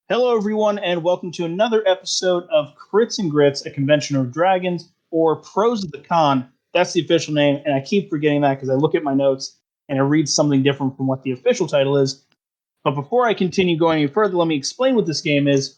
Hello, everyone, and welcome to another episode of Crits and Grits, a convention of dragons, or Pros of the Con. That's the official name, and I keep forgetting that because I look at my notes and it reads something different from what the official title is. But before I continue going any further, let me explain what this game is.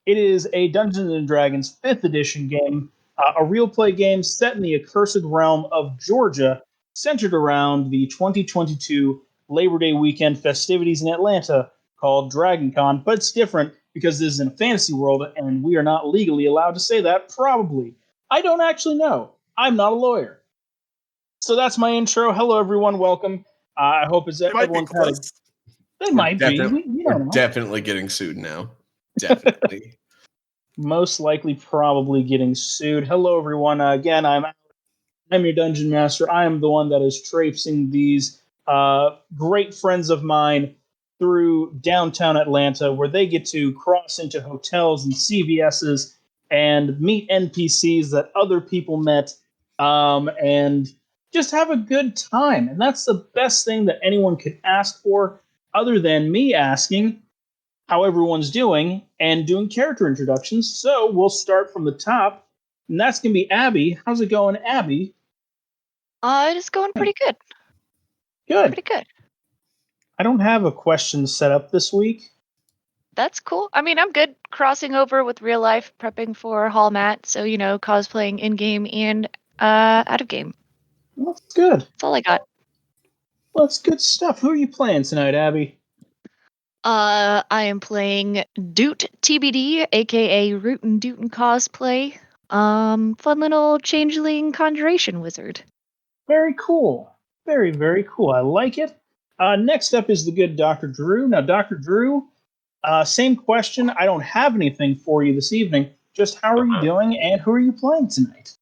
It is a Dungeons and Dragons 5th edition game, a real play game set in the accursed realm of Georgia, centered around the 2022 Labor Day weekend festivities in Atlanta called Dragon Con, but it's different because this is in a fantasy world and we are not legally allowed to say that, probably. I don't actually know. I'm not a lawyer. So that's my intro. Hello, everyone. Welcome. I hope everyone's had a... They might be. We don't know. Definitely getting sued now. Definitely. Most likely probably getting sued. Hello, everyone. Again, I'm your dungeon master. I am the one that is traipsing these great friends of mine through downtown Atlanta, where they get to cross into hotels and CVS's and meet NPCs that other people met, and just have a good time. And that's the best thing that anyone could ask for, other than me asking how everyone's doing and doing character introductions. So we'll start from the top, and that's going to be Abby. How's it going, Abby? It is going pretty good. Good. Pretty good. I don't have a question set up this week. That's cool. I mean, I'm good crossing over with real life, prepping for Hall Mat, so, cosplaying in-game and out of game. Well, that's good. That's all I got. Well, that's good stuff. Who are you playing tonight, Abby? I am playing Doot TBD, aka Root and Dootin cosplay. Fun little changeling conjuration wizard. Very cool. Very, very cool. I like it. Next up is the good Dr. Drew. Now, Dr. Drew, same question. I don't have anything for you this evening. Just how are you doing, and who are you playing tonight?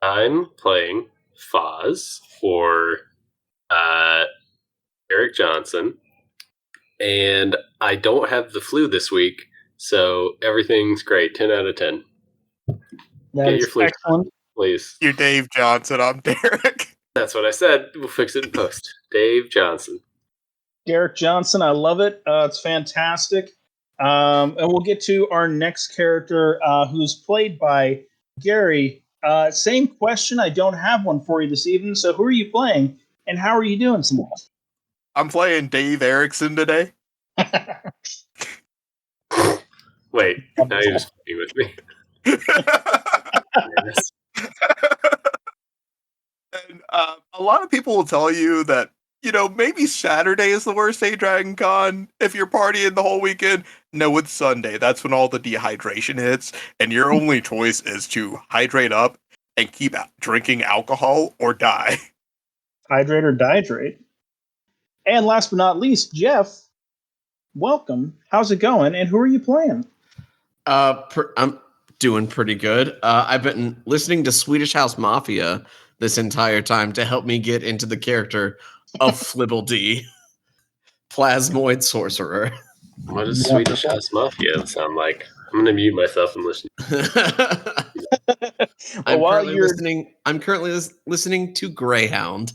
I'm playing Foz for Eric Johnson, and I don't have the flu this week, so everything's great. 10 out of 10. Get your flu excellent. Shot, please. You're Dave Johnson. I'm Derek. That's what I said. We'll fix it in post. Dave Johnson. Derek Johnson. I love it. It's fantastic. And we'll get to our next character, who's played by Gary. Same question. I don't have one for you this evening. So who are you playing, and how are you doing tonight? I'm playing Dave Erickson today. Wait, now you're just fucking with me. Yes. And a lot of people will tell you that, maybe Saturday is the worst day Dragon Con if you're partying the whole weekend. No, it's Sunday. That's when all the dehydration hits, and your only choice is to hydrate up and keep drinking alcohol or die. Hydrate or dihydrate. And last but not least, Jeff, welcome. How's it going, and who are you playing? I'm doing pretty good. I've been listening to Swedish House Mafia this entire time to help me get into the character of Flibble D, Plasmoid Sorcerer. What does Swedish House Mafia sound like? I'm gonna mute myself and listen. I'm currently listening to Greyhound.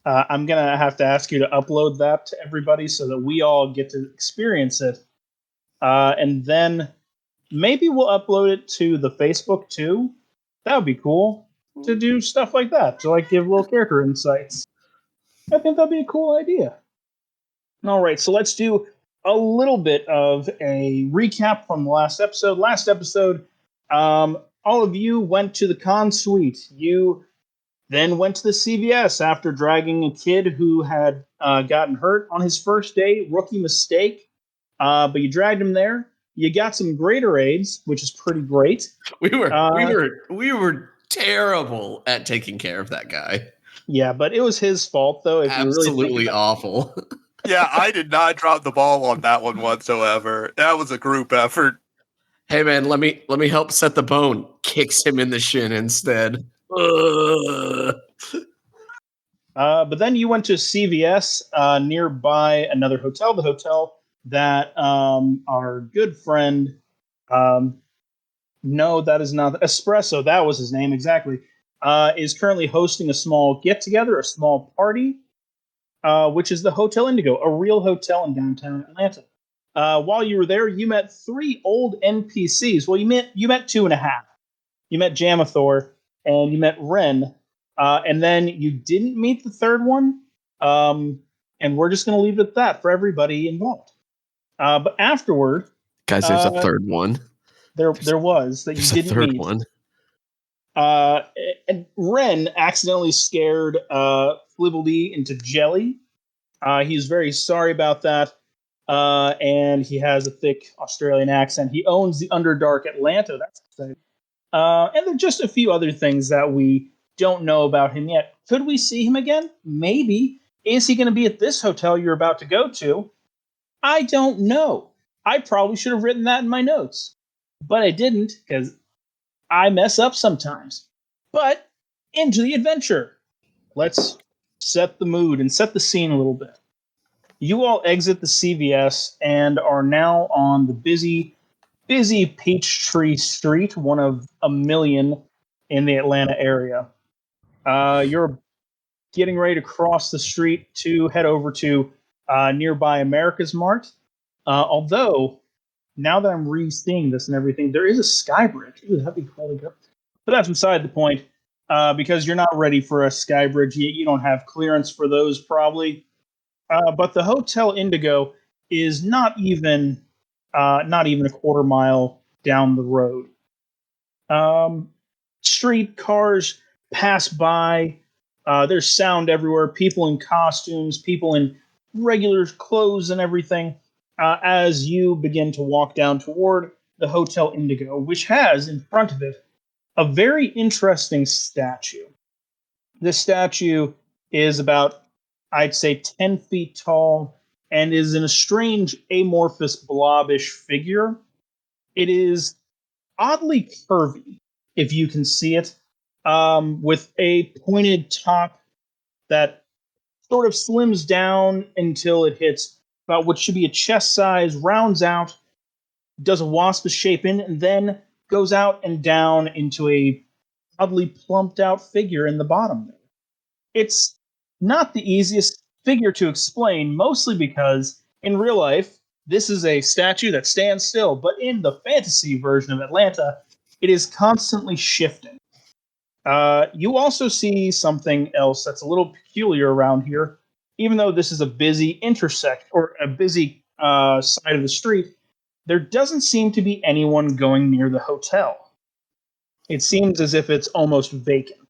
I'm gonna have to ask you to upload that to everybody so that we all get to experience it, and then maybe we'll upload it to the Facebook too. That would be cool to do stuff like that, to give little character insights. I think that'd be a cool idea. All right, so let's do a little bit of a recap from the last episode. Last episode, all of you went to the con suite. You then went to the CVS after dragging a kid who had gotten hurt on his first day. Rookie mistake, but you dragged him there. You got some Gatorades, which is pretty great. We were terrible at taking care of that guy. Yeah, but it was his fault, though. If Absolutely you really awful. Yeah, I did not drop the ball on that one whatsoever. That was a group effort. Hey man, let me help set the bone. Kicks him in the shin instead. But then you went to CVS nearby another hotel, the hotel that our good friend, no, that is not Espresso. That was his name exactly. Is currently hosting a small get-together, a small party, which is the Hotel Indigo, a real hotel in downtown Atlanta. While you were there, you met 3 old NPCs. Well, you met 2.5. You met Jamathor and you met Ren, and then you didn't meet the third one. And we're just going to leave it at that for everybody involved. But afterward, Guys, there's a third one. there was that you There's a didn't third meet. one. And Ren accidentally scared Flibbledy into jelly. He's very sorry about that. And he has a thick Australian accent. He owns the Underdark Atlanta. That's exciting. And there are just a few other things that we don't know about him yet. Could we see him again? Maybe. Is he going to be at this hotel you're about to go to? I don't know. I probably should have written that in my notes. But I didn't, because I mess up sometimes. But into the adventure. Let's set the mood and set the scene a little bit. You all exit the CVS and are now on the busy Peachtree Street, one of a million in the Atlanta area. You're getting ready to cross the street to head over to nearby America's Mart. Although, now that I'm re-seeing this and everything, there is a sky bridge. Ooh, that'd be cool to go. But that's beside the point, because you're not ready for a sky bridge yet. You don't have clearance for those, probably. But the Hotel Indigo is not even a quarter mile down the road. Street cars pass by. There's sound everywhere. People in costumes, people in regular clothes and everything. As you begin to walk down toward the Hotel Indigo, which has in front of it a very interesting statue. This statue is about, I'd say, 10 feet tall and is in a strange amorphous blobbish figure. It is oddly curvy, if you can see it, with a pointed top that sort of slims down until it hits about what should be a chest size, rounds out, does a waspish shape in, and then goes out and down into a oddly plumped out figure in the bottom there. It's not the easiest figure to explain, mostly because in real life, this is a statue that stands still, but in the fantasy version of Atlanta, it is constantly shifting. You also see something else that's a little peculiar around here. Even though this is a busy intersect or a busy side of the street, there doesn't seem to be anyone going near the hotel. It seems as if it's almost vacant.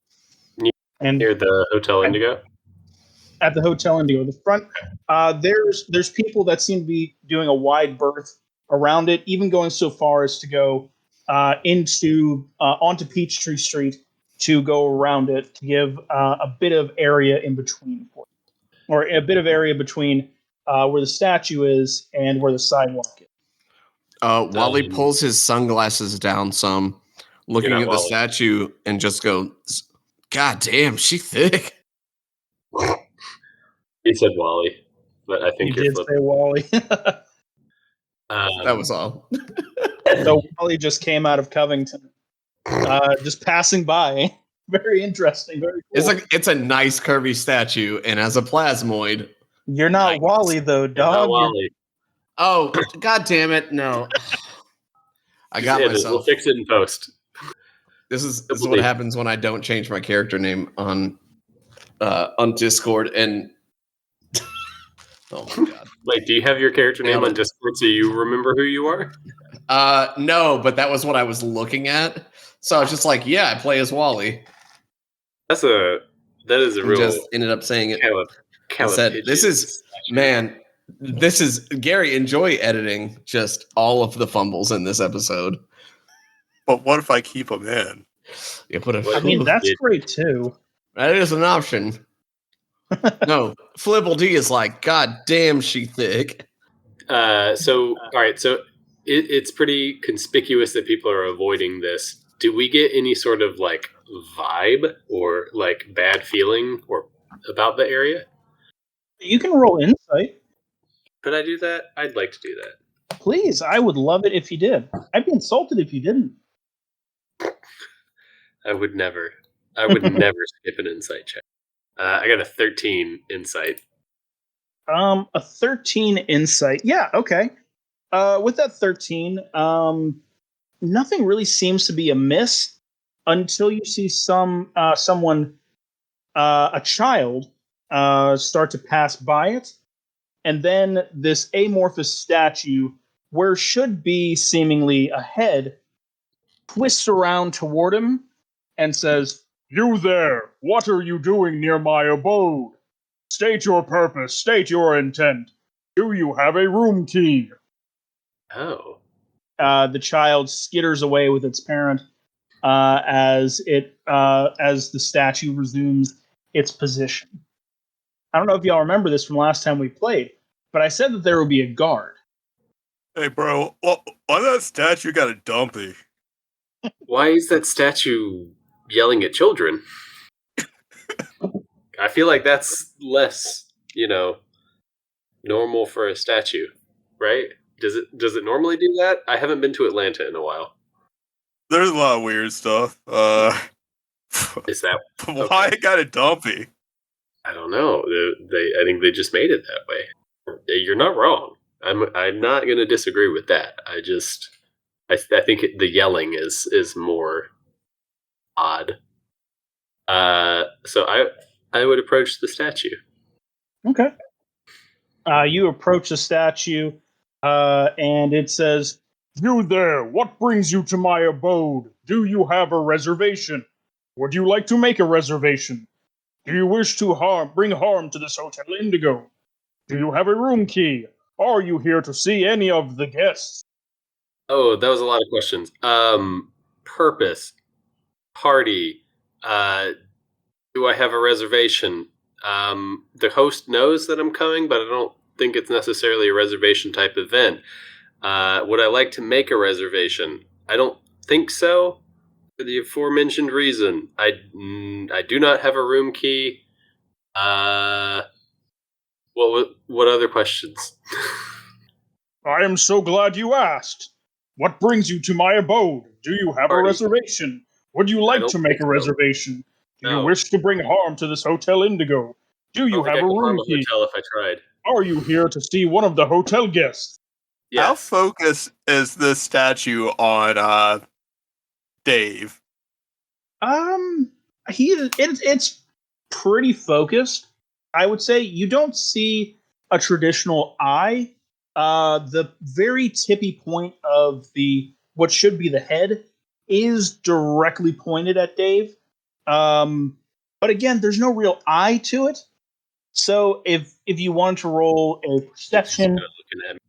And Near the Hotel Indigo? at the Hotel Indigo, the front, there's people that seem to be doing a wide berth around it, even going so far as to go onto Peachtree Street to go around it to give a bit of area in between, or a bit of area between where the statue is and where the sidewalk is. Wally pulls his sunglasses down some, looking at the Wally. statue, and just goes, "God damn, she thick." He said Wally, but I think You you're did flipping. say Wally. That was all. So Wally just came out of Covington, just passing by. Very interesting. Very cool. It's a nice curvy statue, and as a plasmoid, You're not nice. Wally though, Not dog. Wally. Oh, God damn it! No, I got We'll myself. fix it in post. This is what happens when I don't change my character name on Discord. And oh my god! Wait, do you have your character name on Discord so you remember who you are? No, but that was what I was looking at. So I was just like, yeah, I play as Wally. That is a real. Just ended up saying it. I said, "This is Gary. Enjoy editing just all of the fumbles in this episode." But what if I keep them in? Yeah, I mean, that's great too. That is an option. No, Flibbledy is like, God damn, she thick. So all right, so it's pretty conspicuous that people are avoiding this. Do we get any sort of like vibe or like bad feeling or about the area? You can roll insight. Could I do that? I'd like to do that. Please, I would love it if you did. I'd be insulted if you didn't. I would never skip an insight check. I got a 13 insight. A 13 insight. Yeah, okay. With that 13, nothing really seems to be amiss until you see someone, a child, start to pass by it, and then this amorphous statue, where should be seemingly a head, twists around toward him and says, "You there! What are you doing near my abode? State your purpose, state your intent. Do you have a room key?" Oh. The child skitters away with its parent as the statue resumes its position. I don't know if y'all remember this from last time we played, but I said that there would be a guard. Hey, bro, why that statue got a dumpy? Why is that statue yelling at children? I feel like that's less, normal for a statue, right? Does it normally do that? I haven't been to Atlanta in a while. There's a lot of weird stuff. Is that why it got a dumpy? I don't know. I think they just made it that way. You're not wrong. I'm not going to disagree with that. I think the yelling is more odd. So I would approach the statue. Okay. You approach the statue, and it says, "You there, what brings you to my abode? Do you have a reservation? Would you like to make a reservation? Do you wish to bring harm to this Hotel Indigo? Do you have a room key? Are you here to see any of the guests?" Oh, that was a lot of questions. Purpose, party, do I have a reservation? The host knows that I'm coming, but I don't think it's necessarily a reservation type event. Would I like to make a reservation? I don't think so, for the aforementioned reason. I do not have a room key. What other questions? I am so glad you asked. What brings you to my abode? Do you have Party. a reservation? Would you like don't to make think a so. reservation? Do No. you wish to bring harm to this Hotel Indigo? Do you I don't think have I a could harm room a key? hotel if I tried. Are you here to see one of the hotel guests? How Yes. focused is this statue on Dave? It's pretty focused. I would say you don't see a traditional eye. The very tippy point of the what should be the head is directly pointed at Dave. But again, there's no real eye to it. So if you want to roll a It's just perception, kinda looking at me.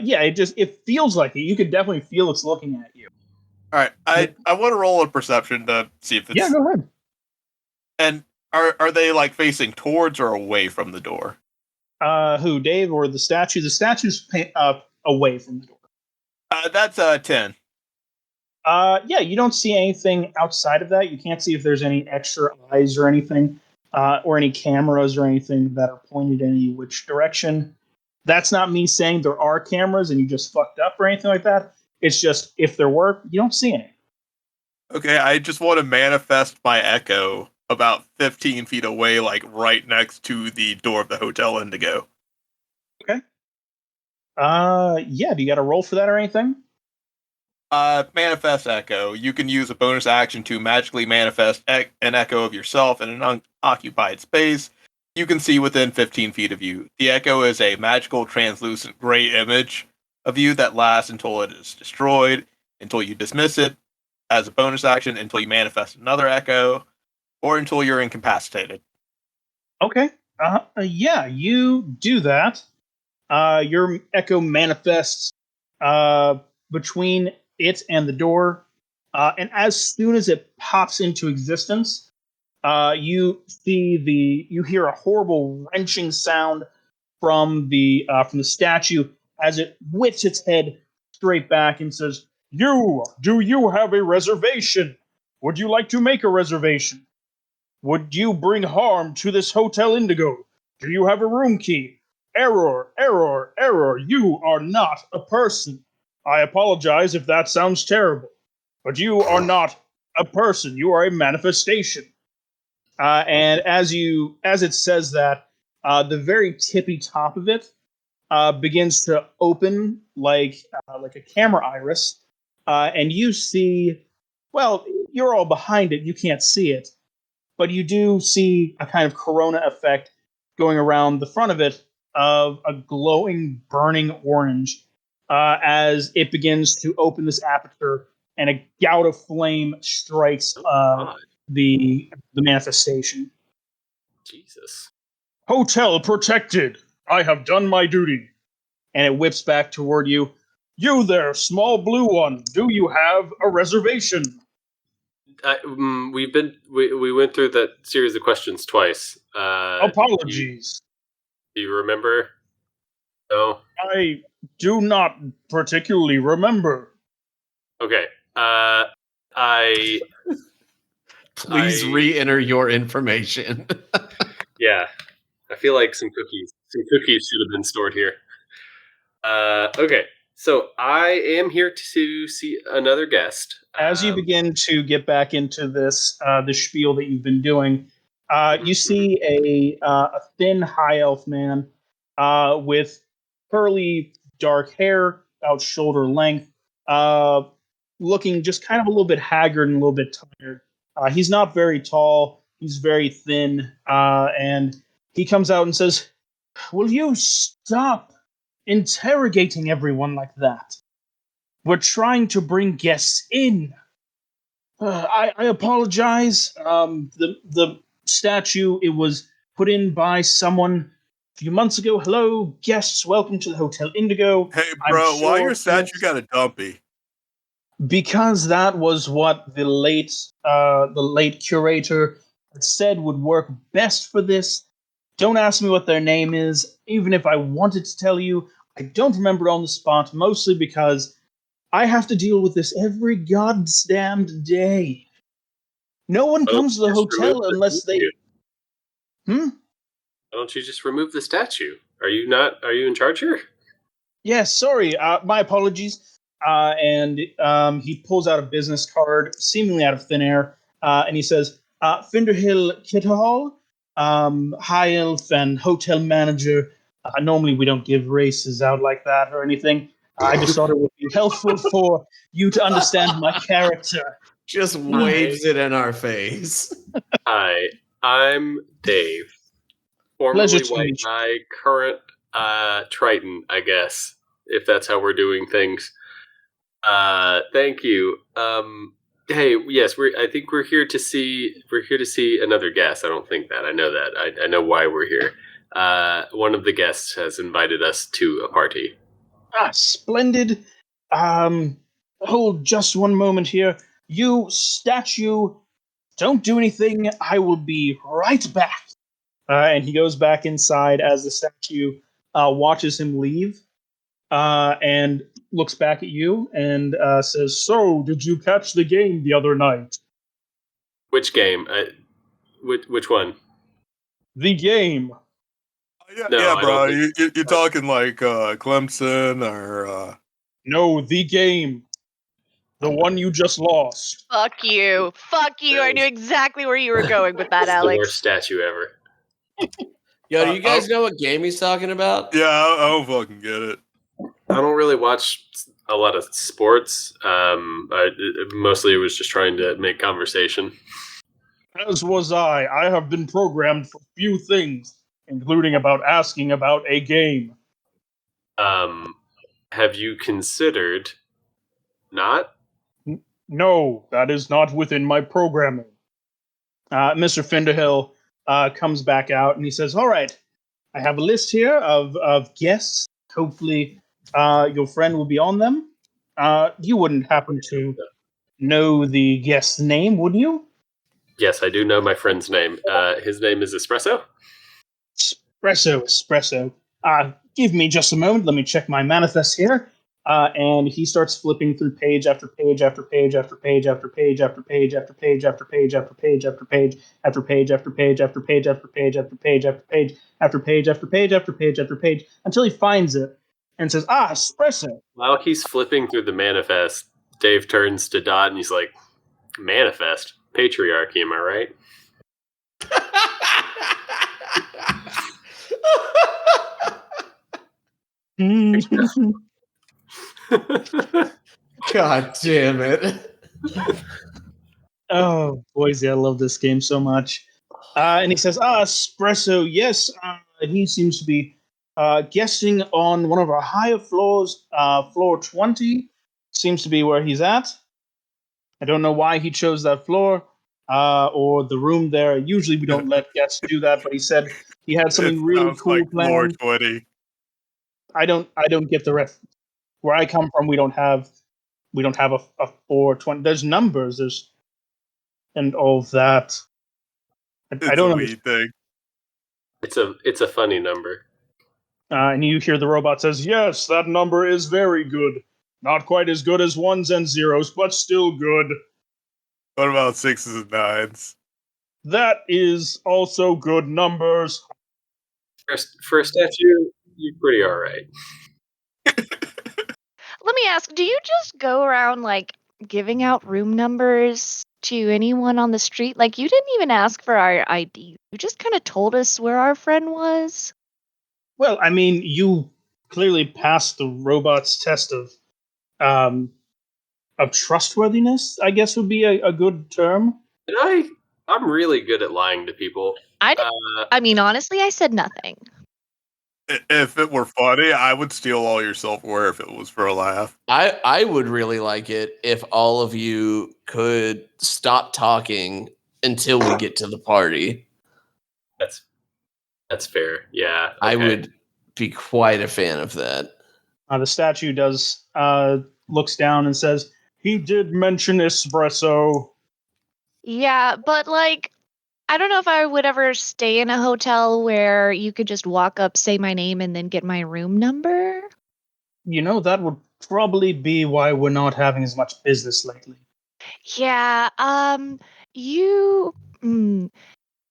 yeah, it feels like it. You could definitely feel it's looking at you. All right, I want to roll a perception to see if it's. Yeah, go ahead. And are they like facing towards or away from the door? Who, Dave or the statue? The statue's away from the door. That's 10. Yeah, you don't see anything outside of that. You can't see if there's any extra eyes or anything, or any cameras or anything that are pointed in any which direction. That's not me saying there are cameras and you just fucked up or anything like that. It's just if there were, you don't see any. Okay, I just want to manifest my echo about 15 feet away, like right next to the door of the Hotel Indigo. Okay. Yeah. Do you got a roll for that or anything? Manifest echo. You can use a bonus action to magically manifest an echo of yourself in an unoccupied space. You can see within 15 feet of you. The echo is a magical, translucent gray image of you that lasts until it is destroyed, until you dismiss it as a bonus action, until you manifest another echo, or until you're incapacitated. Okay. Yeah, you do that. Your echo manifests between it and the door, and as soon as it pops into existence, you hear a horrible wrenching sound from the statue as it whips its head straight back and says, do you have a reservation? Would you like to make a reservation? Would you bring harm to this Hotel Indigo? Do you have a room key? Error, error, error. You are not a person. I apologize if that sounds terrible, but you are not a person. You are a manifestation. And as it says that, the very tippy top of it begins to open like a camera iris, and you see. Well, you're all behind it. You can't see it, but you do see a kind of corona effect going around the front of it of a glowing, burning orange as it begins to open this aperture, and a gout of flame strikes God, the manifestation. Jesus. Hotel protected. I have done my duty. And it whips back toward you. You there, small blue one. Do you have a reservation? We went through that series of questions twice. Apologies. Do you remember? No. I do not particularly remember. Okay. Please I- re-enter your information. Yeah. I feel like some cookies should have been stored here. Okay. So I am here to see another guest. As you begin to get back into this spiel that you've been doing, you see a thin high elf man with curly dark hair, about shoulder length, looking just kind of a little bit haggard and a little bit tired. He's not very tall. He's very thin, and he comes out and says, "Will you stop interrogating everyone like that? We're trying to bring guests in." I apologize. The statue, it was put in by someone a few months ago. Hello, guests. Welcome to the Hotel Indigo. Hey, I'm bro, why sure- your statue got a dumpy? Because that was what the late curator had said would work best for this. Don't ask me what their name is. Even if I wanted to tell you, I don't remember on the spot. Mostly because I have to deal with this every goddamned day. No one comes to the Just hotel remove the unless they. statue. Hmm? Why don't you just remove the statue? Are you in charge here? Yes, sorry. My apologies. And he pulls out a business card, seemingly out of thin air, and he says, Finderhill Kitahall, High Elf and Hotel Manager. Normally, we don't give races out like that or anything. I just thought it would be helpful for you to understand my character. Just waves it in our face. Hi, I'm Dave. Formerly Pleasure to White meet you. Guy, current Triton, I guess, if that's how we're doing things. Thank you. Hey, yes, I think we're here to see another guest. I don't think that. I know that. I know why we're here. One of the guests has invited us to a party. Splendid. Hold just one moment here. You statue, don't do anything. I will be right back. And he goes back inside as the statue watches him leave and looks back at you and says, "So, did you catch the game the other night?" Which game? Which one? The game. Yeah, No, yeah, I bro. don't You're talking like Clemson or. No, the game. The one you just lost. Fuck you. Fuck you. I knew exactly where you were going with that, This is the worst Alex. statue ever. Yo, do you guys know what game he's talking about? Yeah, I don't fucking get it. I don't really watch a lot of sports. Mostly it was just trying to make conversation. As was I. I have been programmed for few things, including about asking about a game. Have you considered not? No, that is not within my programming. Mr. Finderhill comes back out and he says, "All right, I have a list here of guests. Hopefully, your friend will be on them. You wouldn't happen to know the guest's name, would you?" Yes, I do know my friend's name. His name is Espresso. Espresso. Give me just a moment. Let me check my manifest here. And he starts flipping through page after page after page after page after page after page after page after page after page after page after page after page after page after page after page after page after page after page after page after page until he finds it and says, "Espresso." While he's flipping through the manifest, Dave turns to Dot and he's like, "Manifest? Patriarchy, am I right?" God damn it. Oh, Boise, I love this game so much. And he says, Espresso, yes, he seems to be guesting on one of our higher floors, floor 20, seems to be where he's at. I don't know why he chose that floor or the room there. Usually we don't let guests do that, but he said he had something It really sounds cool like floor planned. 20. I don't get the rest. Where I come from, we don't have a 420. There's numbers, there's and all of that. I It's don't a understand. weed thing. It's a funny number. And you hear the robot says, "Yes, that number is very good. Not quite as good as ones and zeros, but still good. What about 6s and 9s? That is also good numbers." For a statue, you're pretty all right. Let me ask, do you just go around like giving out room numbers to anyone on the street? Like you didn't even ask for our ID. You just kind of told us where our friend was. Well, I mean, you clearly passed the robot's test um, of trustworthiness. I guess would be a good term. And I'm really good at lying to people. I mean, honestly, I said nothing. If it were funny, I would steal all your silverware if it was for a laugh. I would really like it if all of you could stop talking until we get to the party. That's fair. Yeah. Okay. I would be quite a fan of that. The statue does looks down and says, "He did mention espresso." Yeah, but like, I don't know if I would ever stay in a hotel where you could just walk up, say my name, and then get my room number. You know, that would probably be why we're not having as much business lately. Yeah, you.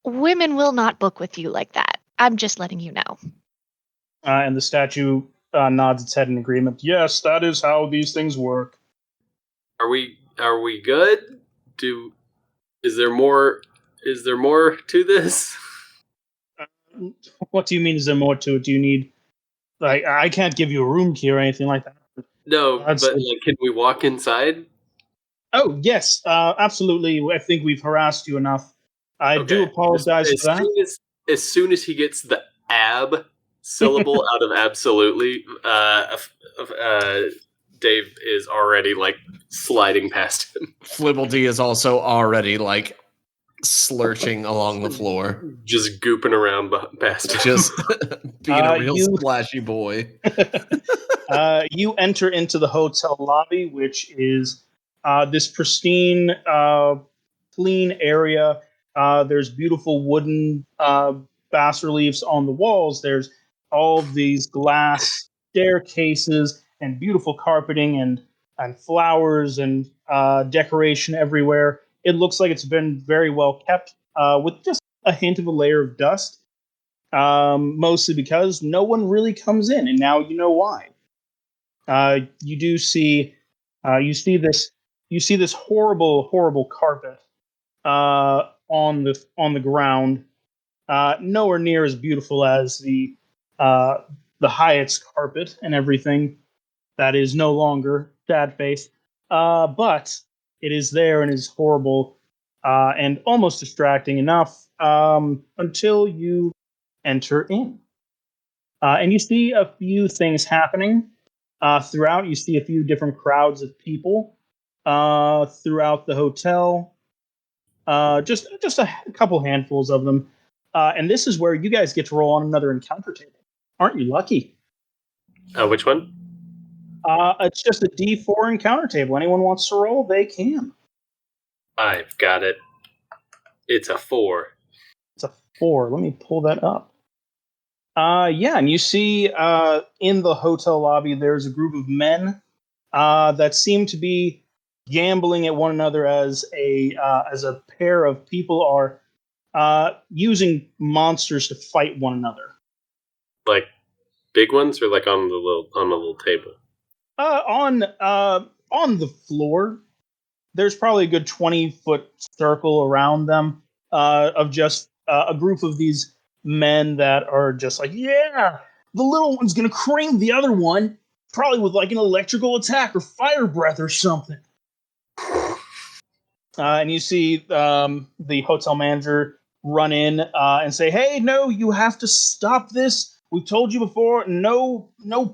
Women will not book with you like that. I'm just letting you know. And the statue nods its head in agreement. Yes, that is how these things work. Are we good? Is there more to this? What do you mean? Is there more to it? Do you need like I can't give you a room key or anything like that? No, That's but like, can we walk inside? Oh yes, absolutely. I think we've harassed you enough. I do apologize for that. As soon as he gets the ab syllable out of absolutely, Dave is already like sliding past him, Flibbledy is also already like slurching along the floor, just gooping around past him. just being a real splashy boy. You enter into the hotel lobby, which is this pristine, clean area. There's beautiful wooden bas reliefs on the walls. There's all these glass staircases and beautiful carpeting and flowers and decoration everywhere. It looks like it's been very well kept, with just a hint of a layer of dust. Mostly because no one really comes in, and now you know why. You do see, you see this horrible carpet on the ground, nowhere near as beautiful as the Hyatt's carpet and everything. That is no longer sad face, but it is there and is horrible and almost distracting enough until you enter in. And you see a few things happening throughout. You see a few different crowds of people throughout the hotel. Just a couple handfuls of them. And this is where you guys get to roll on another encounter table. Aren't you lucky? Which one? It's just a D4 encounter table. Anyone wants to roll, they can. I've got it. It's a 4. It's a 4. Let me pull that up. Yeah, and you see in the hotel lobby there's a group of men that seem to be gambling at one another as a pair of people are using monsters to fight one another. Like big ones, or like on the little table? On the floor, there's probably a good 20-foot circle around them of just a group of these men that are just like, yeah, the little one's gonna cream the other one, probably with like an electrical attack or fire breath or something. And you see the hotel manager run in and say, "Hey, no, you have to stop this. We told you before, no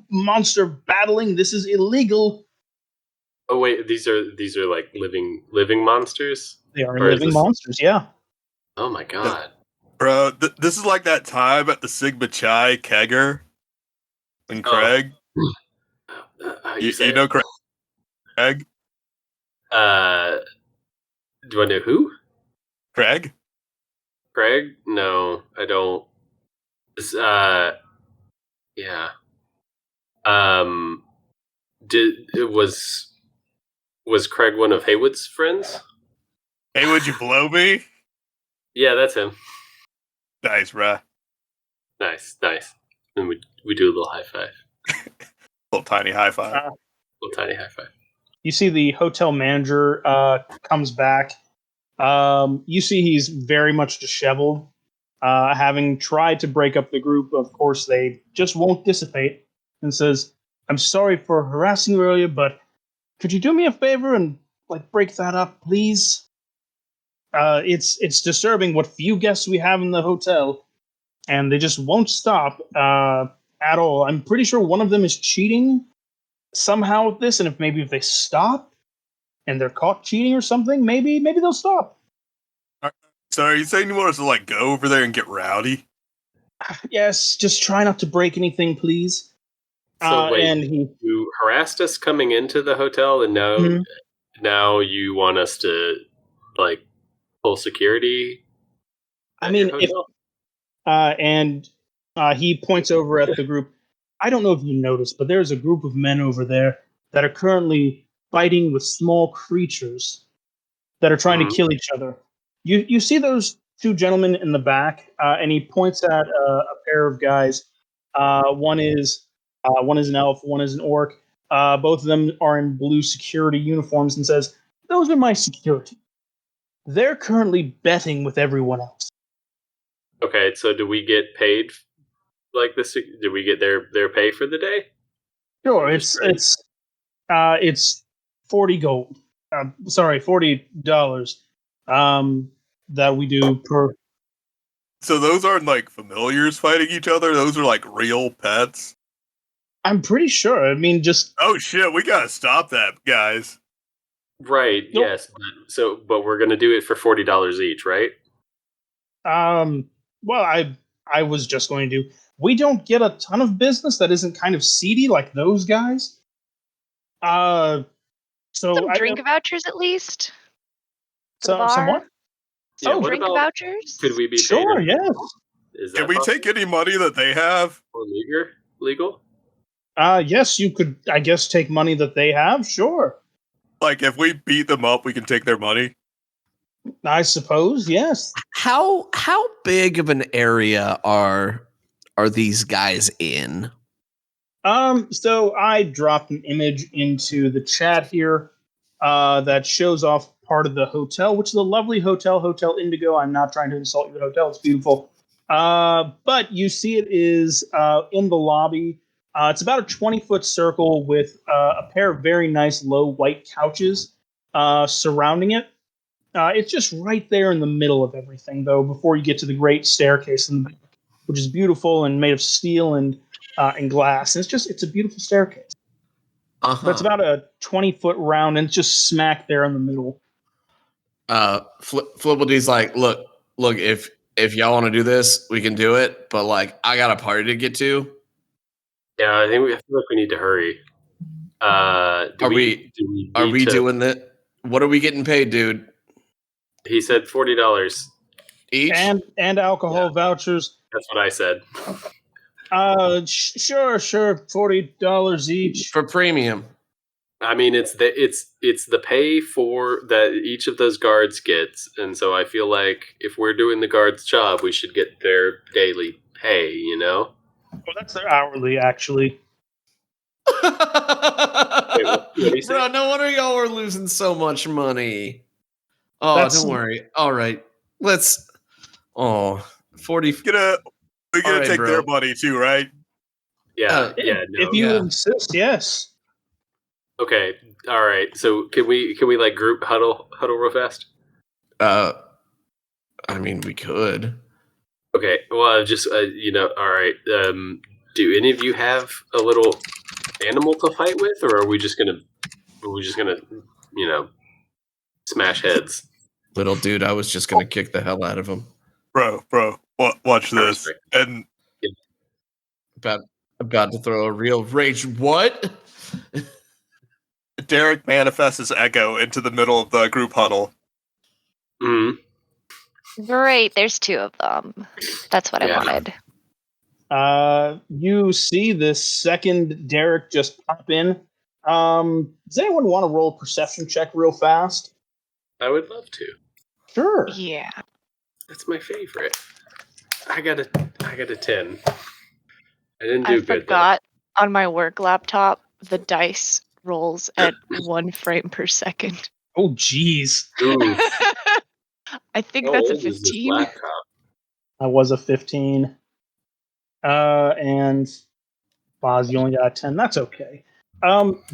monster battling. This is illegal." Oh wait, these are like living monsters? They are Or is living this- monsters, yeah. Oh my god. Bro, this is like that time at the Sigma Chi kegger and Craig. You know Craig? Do I know who? Craig? Craig? No, I don't. This, yeah. Was Craig one of Haywood's friends? Hey, would you blow me? Yeah, that's him. Nice, bruh. Nice. And we do a little high five. Little tiny high five. Little tiny high five. You see the hotel manager comes back. You see he's very much disheveled. Having tried to break up the group, of course, they just won't dissipate. And says, "I'm sorry for harassing you earlier, but could you do me a favor and like break that up, please? It's disturbing what few guests we have in the hotel, and they just won't stop at all. I'm pretty sure one of them is cheating somehow with this, and if they stop and they're caught cheating or something, maybe they'll stop." So are you saying you want us to like go over there and get rowdy? Yes, just try not to break anything, please. So wait, And you harassed us coming into the hotel, and now Mhm. now you want us to like pull security? I at mean, your if hotel? and he points over at the group. I don't know if you noticed, but there's a group of men over there that are currently fighting with small creatures that are trying to kill each other. You see those two gentlemen in the back, and he points at a pair of guys. One is an elf, one is an orc. Both of them are in blue security uniforms, and says, "Those are my security. They're currently betting with everyone else." Okay, so do we get paid like this? Do we get their pay for the day? Sure, Just it's 40 gold. Sorry, $40. That we do per. So those aren't like familiars fighting each other. Those are like real pets. I'm pretty sure. I mean, just Oh shit, we gotta stop that, guys. right. Nope. Yes. But we're gonna do it for $40 each, right? well, I was just going to. We don't get a ton of business that isn't kind of seedy like those guys. So Some I drink vouchers at least. For the bar. somewhat. Yeah. Oh, What Drink about? vouchers. Could we be paid? Sure, yes. Is that Can we take any money that they have? or legal? Yes, you could. I guess take money that they have. Sure, Like if we beat them up, we can take their money. I suppose. Yes. How big of an area are these guys in? So I dropped an image into the chat here that shows off part of the hotel, which is a lovely Hotel Indigo. I'm not trying to insult your hotel; it's beautiful. But you see, it is in the lobby. It's about a 20-foot circle with a pair of very nice low white couches surrounding it. It's just right there in the middle of everything, though, before you get to the great staircase in the back, which is beautiful and made of steel and glass. And it's a beautiful staircase. But it's about a 20-foot round, and it's just smack there in the middle. Flippledy's like, look, if y'all want to do this, we can do it. But like, I got a party to get to. Yeah, I feel like we need to hurry. Are we doing that? What are we getting paid, dude? He said $40 Each? And alcohol vouchers. That's what I said. Sure, $40 each. For premium. I mean, it's the pay for that each of those guards gets, and so I feel like if we're doing the guards' job, we should get their daily pay. You know? Well, that's their hourly, actually. Wait, what did he say? Bro, no wonder y'all were losing so much money. Oh, That's- don't worry. All right. Let's 40. We gotta All right, take bro. their money too, right? Yeah, yeah, no. If you Yeah. insist, yes. Okay, all right. So can we like group huddle real fast? I mean, we could. Okay. Well, just all right. Do any of you have a little animal to fight with, or are we just gonna smash heads? Little dude, I was just gonna kick the hell out of him. Bro, watch I this. respect And About to throw a real rage. What? Derek manifests his echo into the middle of the group huddle. Mm, Great, there's two of them. That's what I Yeah. wanted. You see this second Derek just pop in. Does anyone want to roll a perception check real fast? I would love to. Sure. Yeah. That's my favorite. I got a 10. I didn't do I good though. forgot on my work laptop, the dice rolls at 1 frame per second. Oh, jeez. Ooh, I think how that's a old is this 15. laptop? I was a 15. And Boz, you only got a 10. That's okay.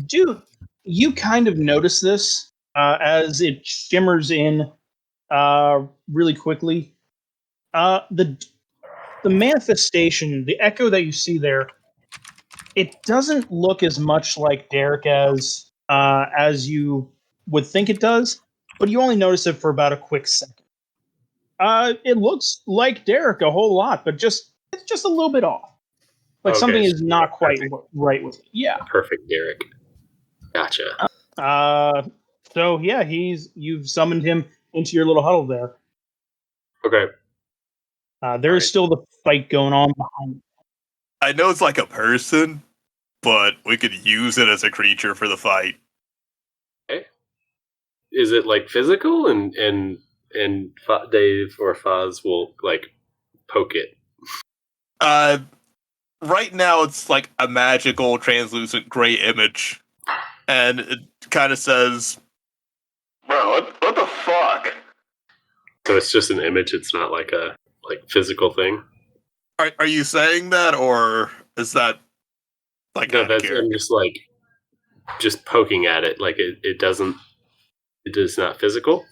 Dude, you kind of notice this as it shimmers in really quickly. The manifestation, the echo that you see there, it doesn't look as much like Derek as you would think it does, but you only notice it for about a quick second. It looks like Derek a whole lot, but it's just a little bit off. Like Okay, something so is not quite perfect. right with it. Yeah. Perfect, Derek. Gotcha. So yeah, you've summoned him into your little huddle there. Okay. There is Right. still the fight going on behind. I know it's like a person, but we could use it as a creature for the fight. Is it like physical and Dave or Foz will like poke it? Right now it's like a magical, translucent gray image, and it kind of says, "Bro, what the fuck?" So it's just an image. It's not like a physical thing. Are you saying that, or is that like No, out of I'm character? just poking at it. Like it is not physical.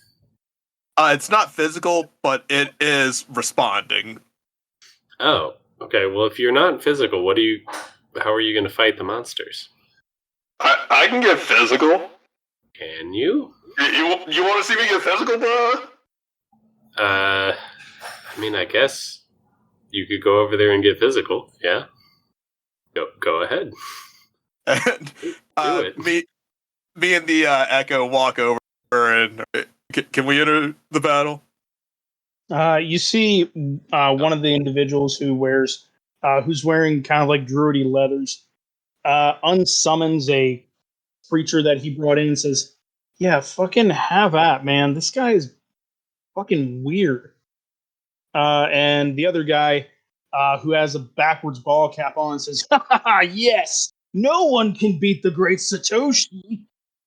It's not physical, but it is responding. Oh, okay. Well, if you're not physical, how are you going to fight the monsters? I can get physical. Can you? You want to see me get physical, bro? I mean, I guess you could go over there and get physical. Yeah. Go ahead. And Do it. me and the Echo walk over, and can we enter the battle? You see one of the individuals who's wearing kind of like druidy leathers, unsummons a creature that he brought in and says, "Yeah, fucking have at, man. This guy is fucking weird." And the other guy, who has a backwards ball cap on, says, "Ha ha ha! Yes, no one can beat the great Satoshi.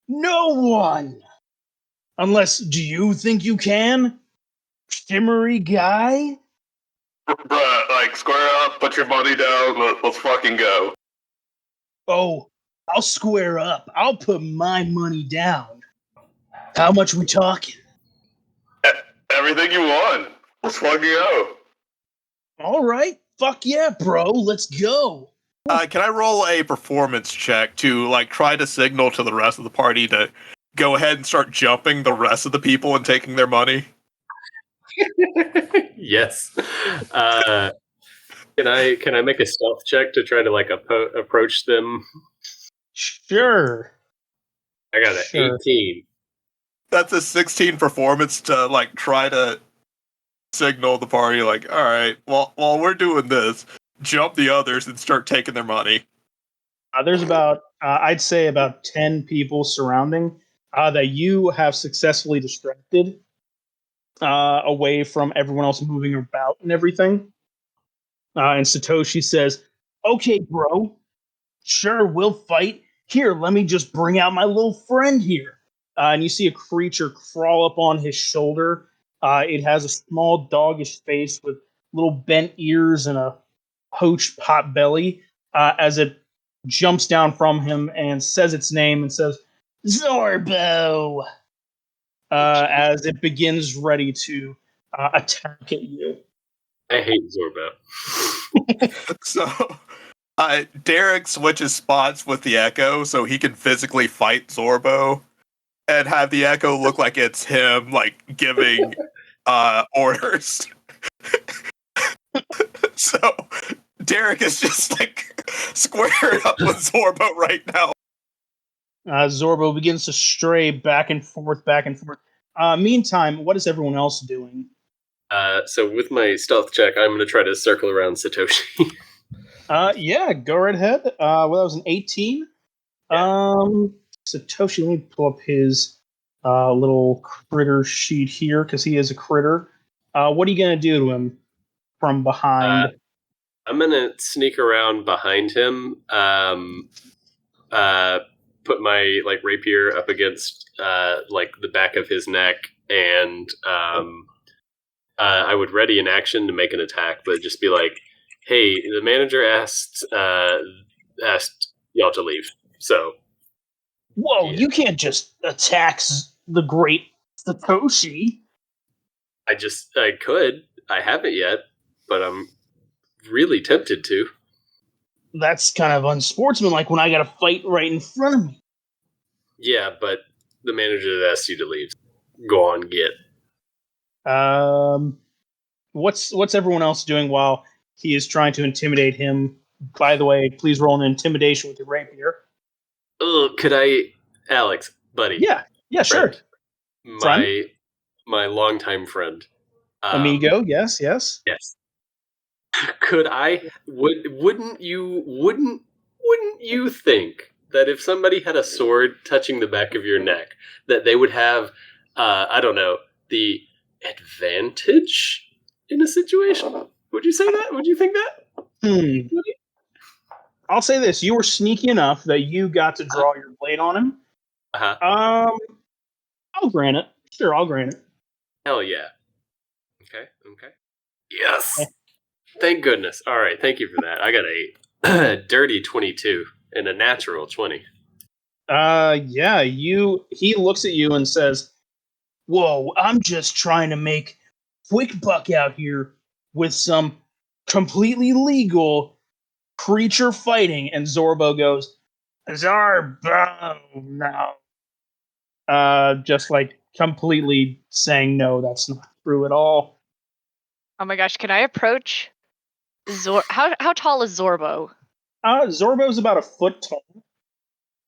No one, unless do you think you can, shimmery guy?" Bruh, like square up, put your money down. Let's fucking go. Oh, I'll square up. I'll put my money down. How much we talking? Everything you want. Let's fucking go. All right. Fuck yeah, bro. Let's go. Can I roll a performance check to like try to signal to the rest of the party to go ahead and start jumping the rest of the people and taking their money? Yes. Can I make a stealth check to try to like approach them? Sure. I got an Sure. 18. That's a 16 performance to like try to signal the party like, all right, well, while we're doing this, jump the others and start taking their money. There's about, I'd say, about 10 people surrounding that you have successfully distracted away from everyone else moving about and everything. And Satoshi says, "Okay, bro. Sure, we'll fight. Here, let me just bring out my little friend here." And you see a creature crawl up on his shoulder. It has a small doggish face with little bent ears and a poached pot belly. as it jumps down from him and says its name and says, Zorbo! As it begins ready to attack at you. I hate Zorbo. So Derek switches spots with the Echo so he can physically fight Zorbo and have the Echo look like it's him, like, giving orders. So Derek is just, like, squared up with Zorbo right now. Zorbo begins to stray back and forth, back and forth. Meantime, what is everyone else doing? So with my stealth check, I'm going to try to circle around Satoshi. Yeah, go right ahead. Well, that was an 18. Yeah. Satoshi, let me pull up his little critter sheet here because he is a critter. What are you going to do to him from behind? I'm going to sneak around behind him, put my rapier up against the back of his neck, and I would ready an action to make an attack, but just be like, "Hey, the manager asked y'all to leave." So, Whoa, yeah. you can't just attack the great Satoshi. I could. I haven't yet, but I'm really tempted to. That's kind of unsportsmanlike when I got a fight right in front of me. Yeah, but the manager asked you to leave. Go on, get. What's everyone else doing while he is trying to intimidate him? By the way, please roll an intimidation with your rapier. Oh, could I, Alex, buddy? Yeah, sure. Friend? My longtime friend. Amigo, yes. Yes. Could I? Wouldn't you think that if somebody had a sword touching the back of your neck, that they would have, I don't know, the advantage in a situation? Would you say that? Would you think that? I'll say this: you were sneaky enough that you got to draw your blade on him. I'll grant it. Sure, I'll grant it. Hell yeah. Okay. Yes. Thank goodness. All right. Thank you for that. I got a dirty 22 and a natural 20. Yeah. He looks at you and says, "Whoa, I'm just trying to make quick buck out here with some completely legal creature fighting." And Zorbo goes, "Zorbo, no." Just like completely saying, "No, that's not true at all." Oh my gosh, can I approach how tall is Zorbo? Zorbo's about a foot tall.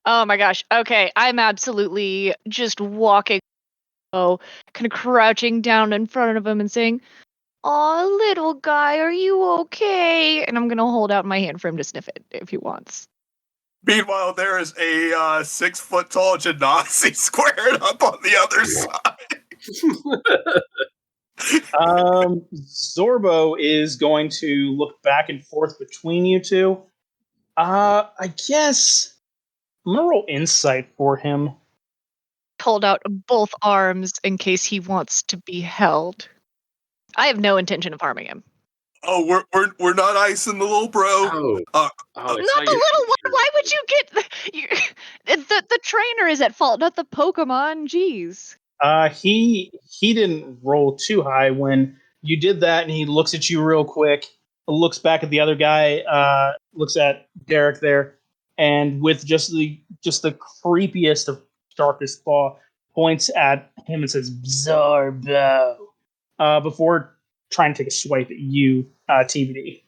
Oh my gosh. Okay, I'm absolutely just walking, kind of crouching down in front of him and saying, "Aw, little guy, are you okay?" And I'm gonna hold out my hand for him to sniff it if he wants. Meanwhile, there is a 6-foot-tall Genasi squared up on the other side. Zorbo is going to look back and forth between you two. I guess I'm gonna roll insight for him. Hold out both arms in case he wants to be held. I have no intention of harming him. Oh, we're not icing the little bro. Not the little one. Why would you get the trainer is at fault, not the Pokemon? Jeez. He didn't roll too high when you did that, and he looks at you real quick, looks back at the other guy, looks at Derek there, and with just the creepiest of sharpest claw, points at him and says Zorbo, before trying to take a swipe at you, TBD.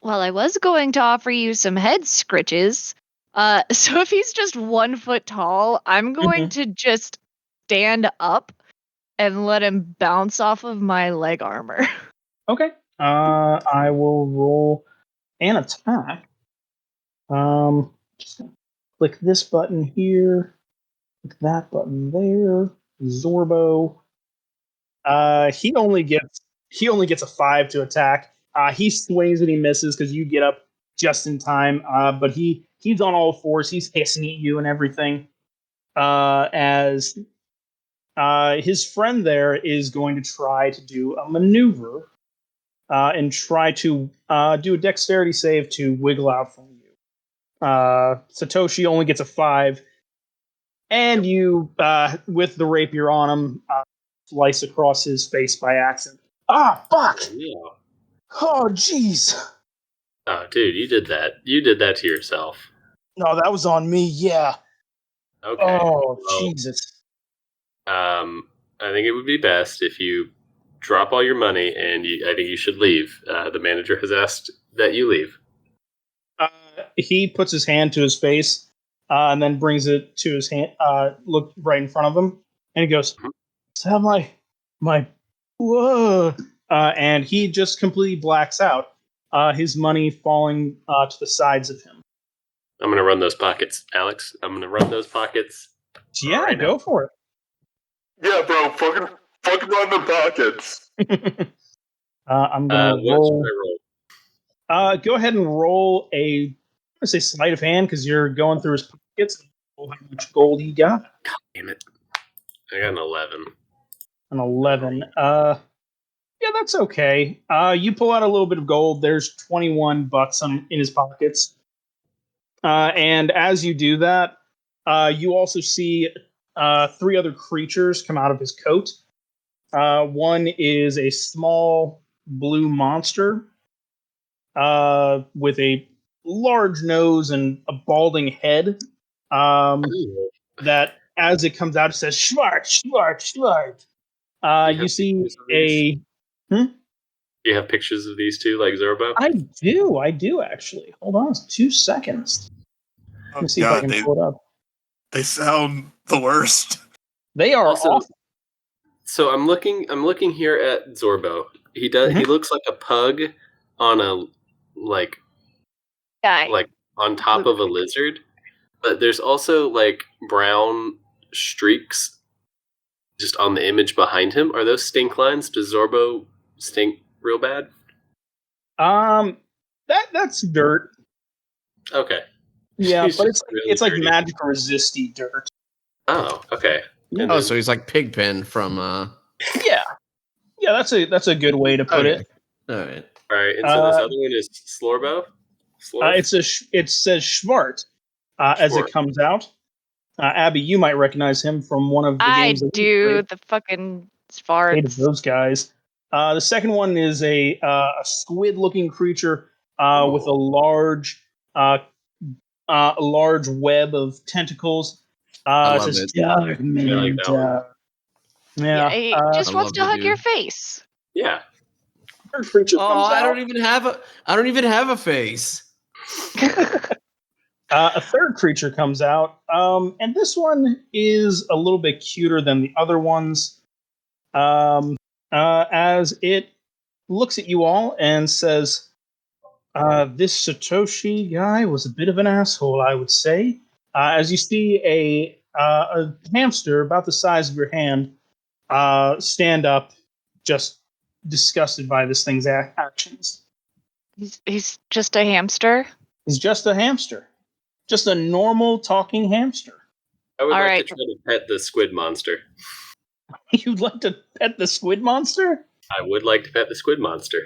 Well, I was going to offer you some head scritches. So if he's just 1 foot tall, I'm going to just stand up and let him bounce off of my leg armor. Okay. I will roll an attack. Just click this button here. Click that button there. Zorbo. He only gets a 5 to attack. He swings and he misses because you get up just in time. But he's on all fours. He's hissing at you and everything. As his friend there is going to try to do a maneuver. and try to do a dexterity save to wiggle out from you. Satoshi only gets a 5, and you, with the rapier on him, slice across his face by accident. Ah, fuck! Yeah. Oh, jeez. Oh, dude, you did that. You did that to yourself. No, that was on me. Yeah. Okay. Oh, Well, Jesus. I think it would be best if you drop all your money, and I think you should leave. The manager has asked that you leave. He puts his hand to his face, and then brings it to his hand. Look right in front of him, and he goes, "Is that my whoa?" And he just completely blacks out. His money falling to the sides of him. I'm gonna run those pockets, Alex. I'm gonna run those pockets. Yeah, right go now. for it. Yeah, bro, fucking run the pockets. I'm gonna What should roll. I roll? Go ahead and roll a, I'm gonna say sleight of hand because you're going through his pockets. Roll how much gold he got. God damn it! I got an 11. An 11. Yeah, that's okay. You pull out a little bit of gold. There's 21 bucks in his pockets. And as you do that, you also see 3 other creatures come out of his coat. One is a small blue monster with a large nose and a balding head. Ooh. That as it comes out, it says Schwart, Schwart, Schwart. You You have see pictures of these? a. Do you have pictures of these two, like Zorbo? I do actually. Hold on 2 seconds. Let me see if I can pull it up. They sound the worst. They are Also, awesome. so I'm looking here at Zorbo. He does. Mhm. He looks like a pug on a Guy. like on top of a lizard, but there's also like brown streaks just on the image behind him. Are those stink lines? Does Zorbo stink real bad? That's dirt. Okay. Yeah, He's but just really it's like dirty. magic resisty dirt. Oh, okay. Yeah. Oh, so he's like Pigpen from. Yeah, that's a good way to put Okay. it. All right. All right, and so this other one is Slorbo. It says Schwart as it Schwart. comes out. Abby, you might recognize him from one of the I games that we do played. the fucking Hated farts. those guys. The second one is a squid-looking creature with a large web of tentacles. I It love says it. Dark I like Maiden. that one. Yeah, Yeah. he just I wants love to the hug your dude. face. Yeah. Third creature Oh, comes I out. don't even have a face. A third creature comes out, and this one is a little bit cuter than the other ones. As it looks at you all and says, "This Satoshi guy was a bit of an asshole, I would say." As you see a hamster about the size of your hand stand up, just disgusted by this thing's actions. He's just a hamster. He's just a hamster, just a normal talking hamster. I would All like right. to try to pet the squid monster. You'd like to pet the squid monster? I would like to pet the squid monster.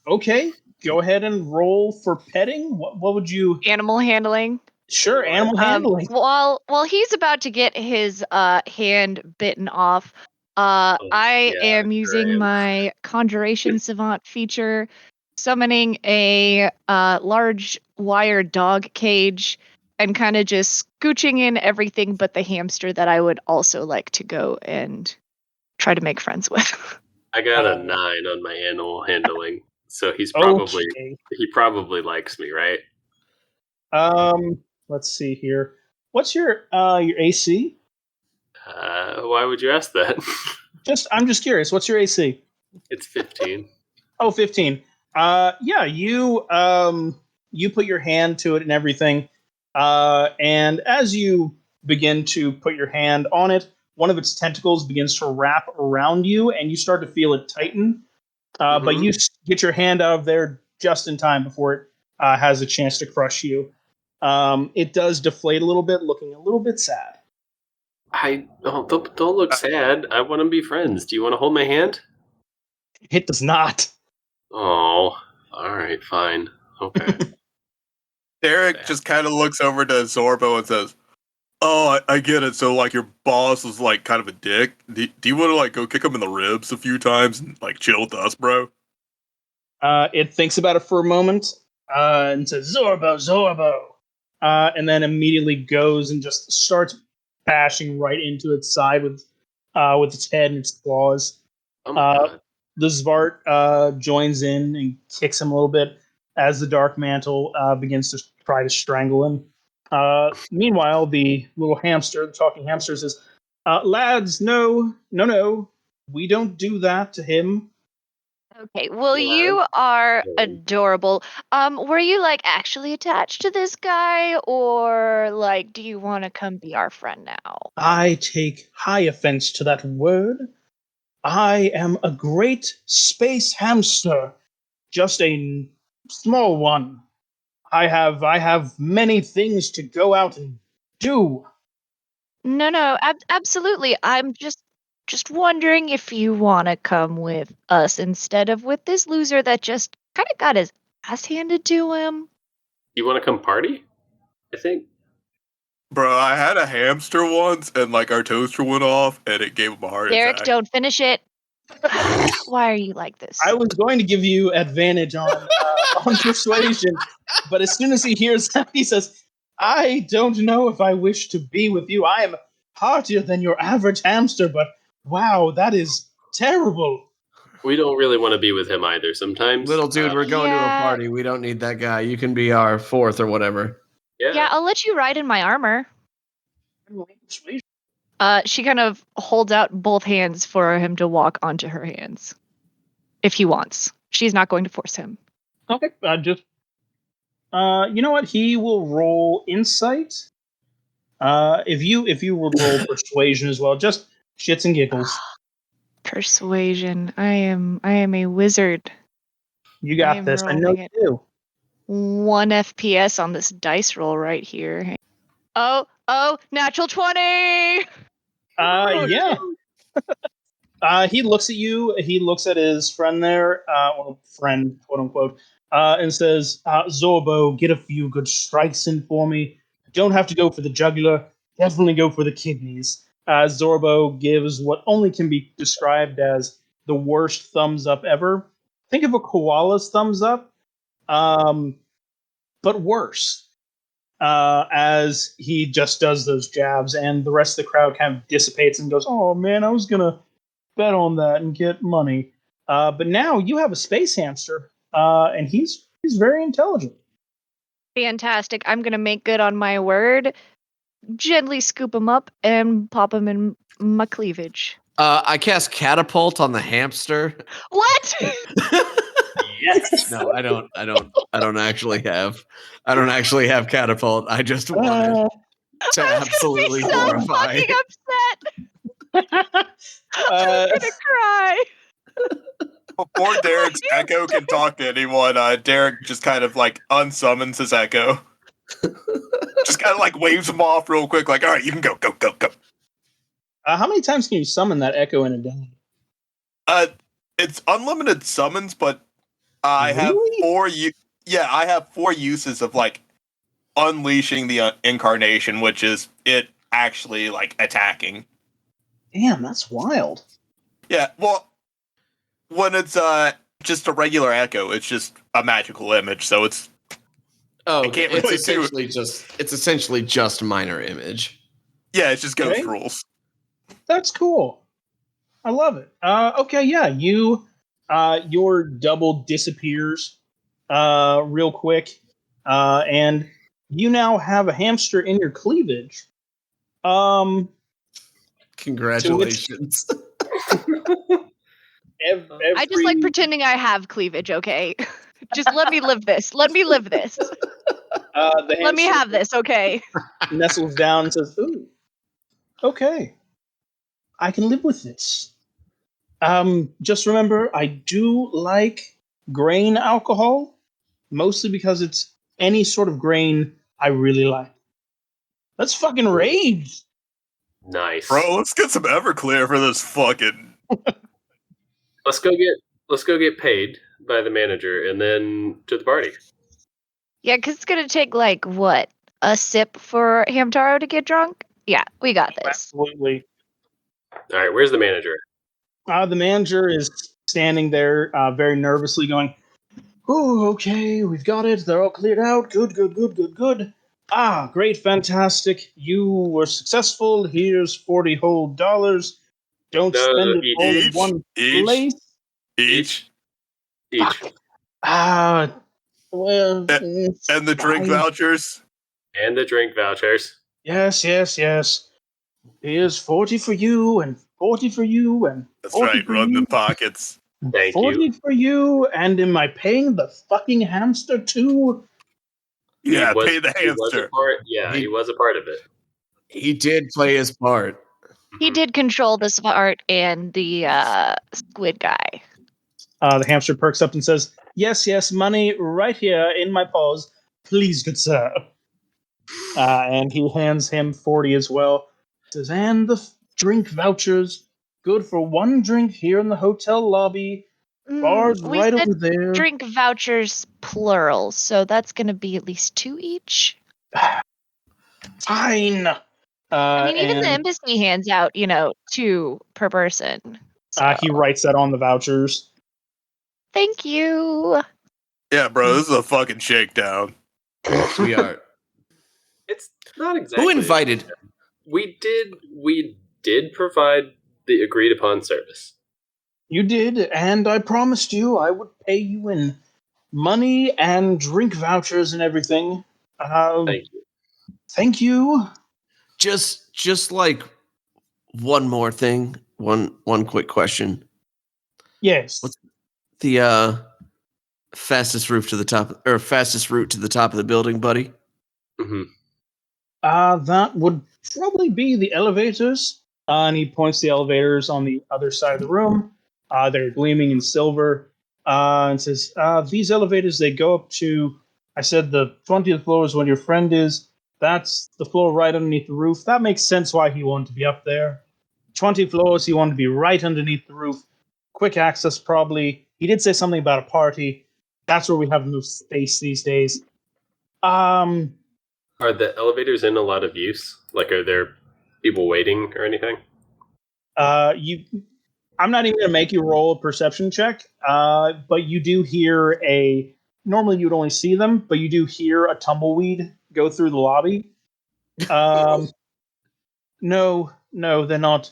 Okay. Go ahead and roll for petting. What would you? Animal handling. Sure, animal handling. While he's about to get his hand bitten off, I yeah, am sure using am. my Conjuration Savant feature, summoning a large wire dog cage, and kind of just scooching in everything but the hamster that I would also like to go and try to make friends with. I got a 9 on my animal handling, so he probably likes me, right? Let's see here. What's your AC? Why would you ask that? I'm just curious. What's your AC? It's 15. Oh, 15. Yeah, you put your hand to it and everything. And as you begin to put your hand on it, one of its tentacles begins to wrap around you, and you start to feel it tighten. But you get your hand out of there just in time before it has a chance to crush you. It does deflate a little bit, looking a little bit sad. Don't look sad. I want to be friends. Do you want to hold my hand? It does not. Oh, all right, fine. Okay. Derek just kind of looks over to Zorbo and says, "Oh, I get it. So, like, your boss was, like, kind of a dick. Do you want to, like, go kick him in the ribs a few times and, like, chill with us, bro?" It thinks about it for a moment and says, Zorbo, Zorbo. And then immediately goes and just starts bashing right into its side with its head and its claws. Oh my god. The Zvart joins in and kicks him a little bit as the Dark Mantle begins to try to strangle him. Meanwhile, the little hamster, the talking hamster, says, lads, no, we don't do that to him. Okay, well, you are adorable. Were you like actually attached to this guy, or like, do you want to come be our friend now? I take high offense to that word. I am a great space hamster, just a small one. I have many things to go out and do. No, absolutely. I'm just wondering if you want to come with us instead of with this loser that just kind of got his ass handed to him. You want to come party? I think. Bro, I had a hamster once, and, like, our toaster went off, and it gave him a heart Derek, attack. don't finish it. Why are you like this? I was going to give you advantage on persuasion, but as soon as he hears that, he says, I don't know if I wish to be with you. I am heartier than your average hamster, but wow, that is terrible. We don't really want to be with him either sometimes. Little dude, we're going to a Yeah. party. We don't need that guy. You can be our fourth or whatever. Yeah, I'll let you ride in my armor. She kind of holds out both hands for him to walk onto her hands. If he wants. She's not going to force him. Okay, you know what? He will roll insight. If you will roll persuasion as well, just shits and giggles. Persuasion. I am a wizard. You I got am this. I know rolling you it. do. 1 FPS on this dice roll right here. Oh, natural 20! Yeah. He looks at you. He looks at his friend there, or friend, quote unquote, and says, Zorbo, get a few good strikes in for me. Don't have to go for the jugular. Definitely go for the kidneys. Zorbo gives what only can be described as the worst thumbs up ever. Think of a koala's thumbs up, but worse. As he just does those jabs, and the rest of the crowd kind of dissipates and goes, "Oh man, I was gonna bet on that and get money." But now you have a space hamster, and he's very intelligent. Fantastic. I'm going to make good on my word. Gently scoop him up and pop him in my cleavage. I cast catapult on the hamster. What? Yes. No, I don't actually have catapult. I just wanted to absolutely so horrify. fucking upset. I'm gonna cry. Before Derek's echo can talk to anyone, Derek just kind of, like, unsummons his echo. Just kind of, like, waves him off real quick, like, all right, you can go. How many times can you summon that echo in a day? It's unlimited summons, but I have Really? I have 4 uses of, like, unleashing the incarnation, which is it actually, like, attacking. Damn, that's wild. Yeah, well, when it's just a regular echo, it's just a magical image, so it's It's really essentially just minor image. Yeah, it's just ghost Okay. rules. That's cool. I love it. Okay, yeah, your double disappears real quick, and you now have a hamster in your cleavage. Congratulations. I just like pretending I have cleavage, okay? Just let me live this. Let me live this. Let me have this, okay? Nestles down and says, "Ooh, okay, I can live with this. Just remember, I do like grain alcohol, mostly because it's any sort of grain I really like. Let's fucking rage." Nice. Bro, let's get some Everclear for this fucking... Let's go get let's go get paid by the manager and then to the party. Yeah, because it's gonna take like what, a sip for Hamtaro to get drunk? Yeah, we got this. Absolutely. All right, where's the manager? The manager is standing there very nervously going, "Oh, okay, we've got it. They're all cleared out. Good, good, good, good, good. Ah, great, fantastic. You were successful. Here's 40 whole dollars. Don't No, spend it all in Each, one each, place. each, Each. Fuck. Well, A- it's and the drink fine. vouchers. And the drink vouchers. Yes, yes, yes. Here's 40 for you, and 40 for you, and That's 40 right, for run you, the pockets. and Thank 40 you. for you, and am I paying the fucking hamster too? Yeah, He was, pay the he was a hamster. part. Yeah, he was a part of it. He did play his part. He did control this part and the squid guy. The hamster perks up and says, "Yes, yes, money right here in my paws. Please, good sir." And he hands him 40 as well. Says, "And the drink vouchers. Good for one drink here in the hotel lobby. Bar's We right said over there." drink vouchers plural, so that's gonna be at least 2 each. Fine. I mean, even the And embassy hands out, 2 per person. So he writes that on the vouchers. thank you. Yeah, bro, this is a fucking shakedown. Sweetheart. It's not exactly. Who invited? We did provide the agreed upon service. You did, and I promised you I would pay you in money and drink vouchers and everything. Thank you. Thank you. Just like one more thing. One quick question. Yes. What's the fastest route to the top of the building, buddy? Mm-hmm. That would probably be the elevators. And he points to the elevators on the other side of the room. They're gleaming in silver. And says, "These elevators, they go up to," I said, "the 20th floor is where your friend is. That's the floor right underneath the roof. That makes sense why he wanted to be up there. 20 floors, he wanted to be right underneath the roof. Quick access, probably. He did say something about a party. That's where we have the most space these days. Um, Are the elevators in a lot of use? Like, are there people waiting or anything? I'm not even going to make you roll a perception check, but you do hear a. Normally, you would only see them, but you do hear a tumbleweed go through the lobby. No, they're not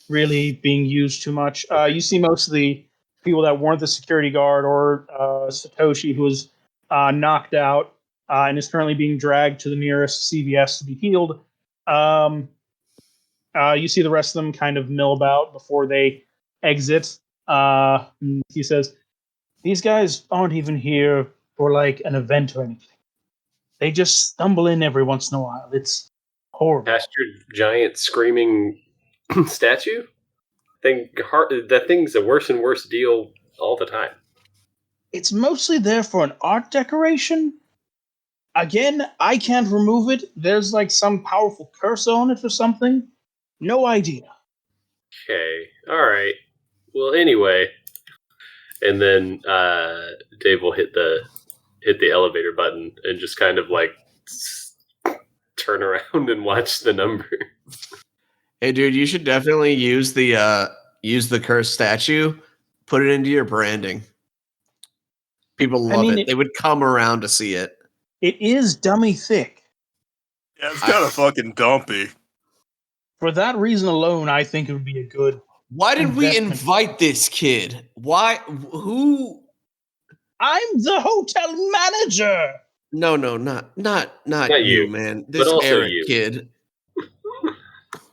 really being used too much. You see most of the people that weren't the security guard or Satoshi, who was knocked out and is currently being dragged to the nearest CVS to be healed. You see the rest of them kind of mill about before they exit. He says, "These guys aren't even here for like an event or anything. They just stumble in every once in a while. It's horrible." Past your giant screaming statue? That thing's a worse and worse deal all the time. It's mostly there for an art decoration. Again, I can't remove it. There's like some powerful cursor on it or something. No idea. Okay, all right. Well, anyway, and then Dave will hit the elevator button and just kind of like turn around and watch the number. Hey, dude, you should definitely use the cursed statue. Put it into your branding. People love it. They would come around to see it. It is dummy thick. Yeah, it's kind of fucking dumpy. For that reason alone, I think it would be a good. Why did we investment. invite this kid? Why? Who? I'm the hotel manager. No, not you, you, man. but This also Eric you. kid.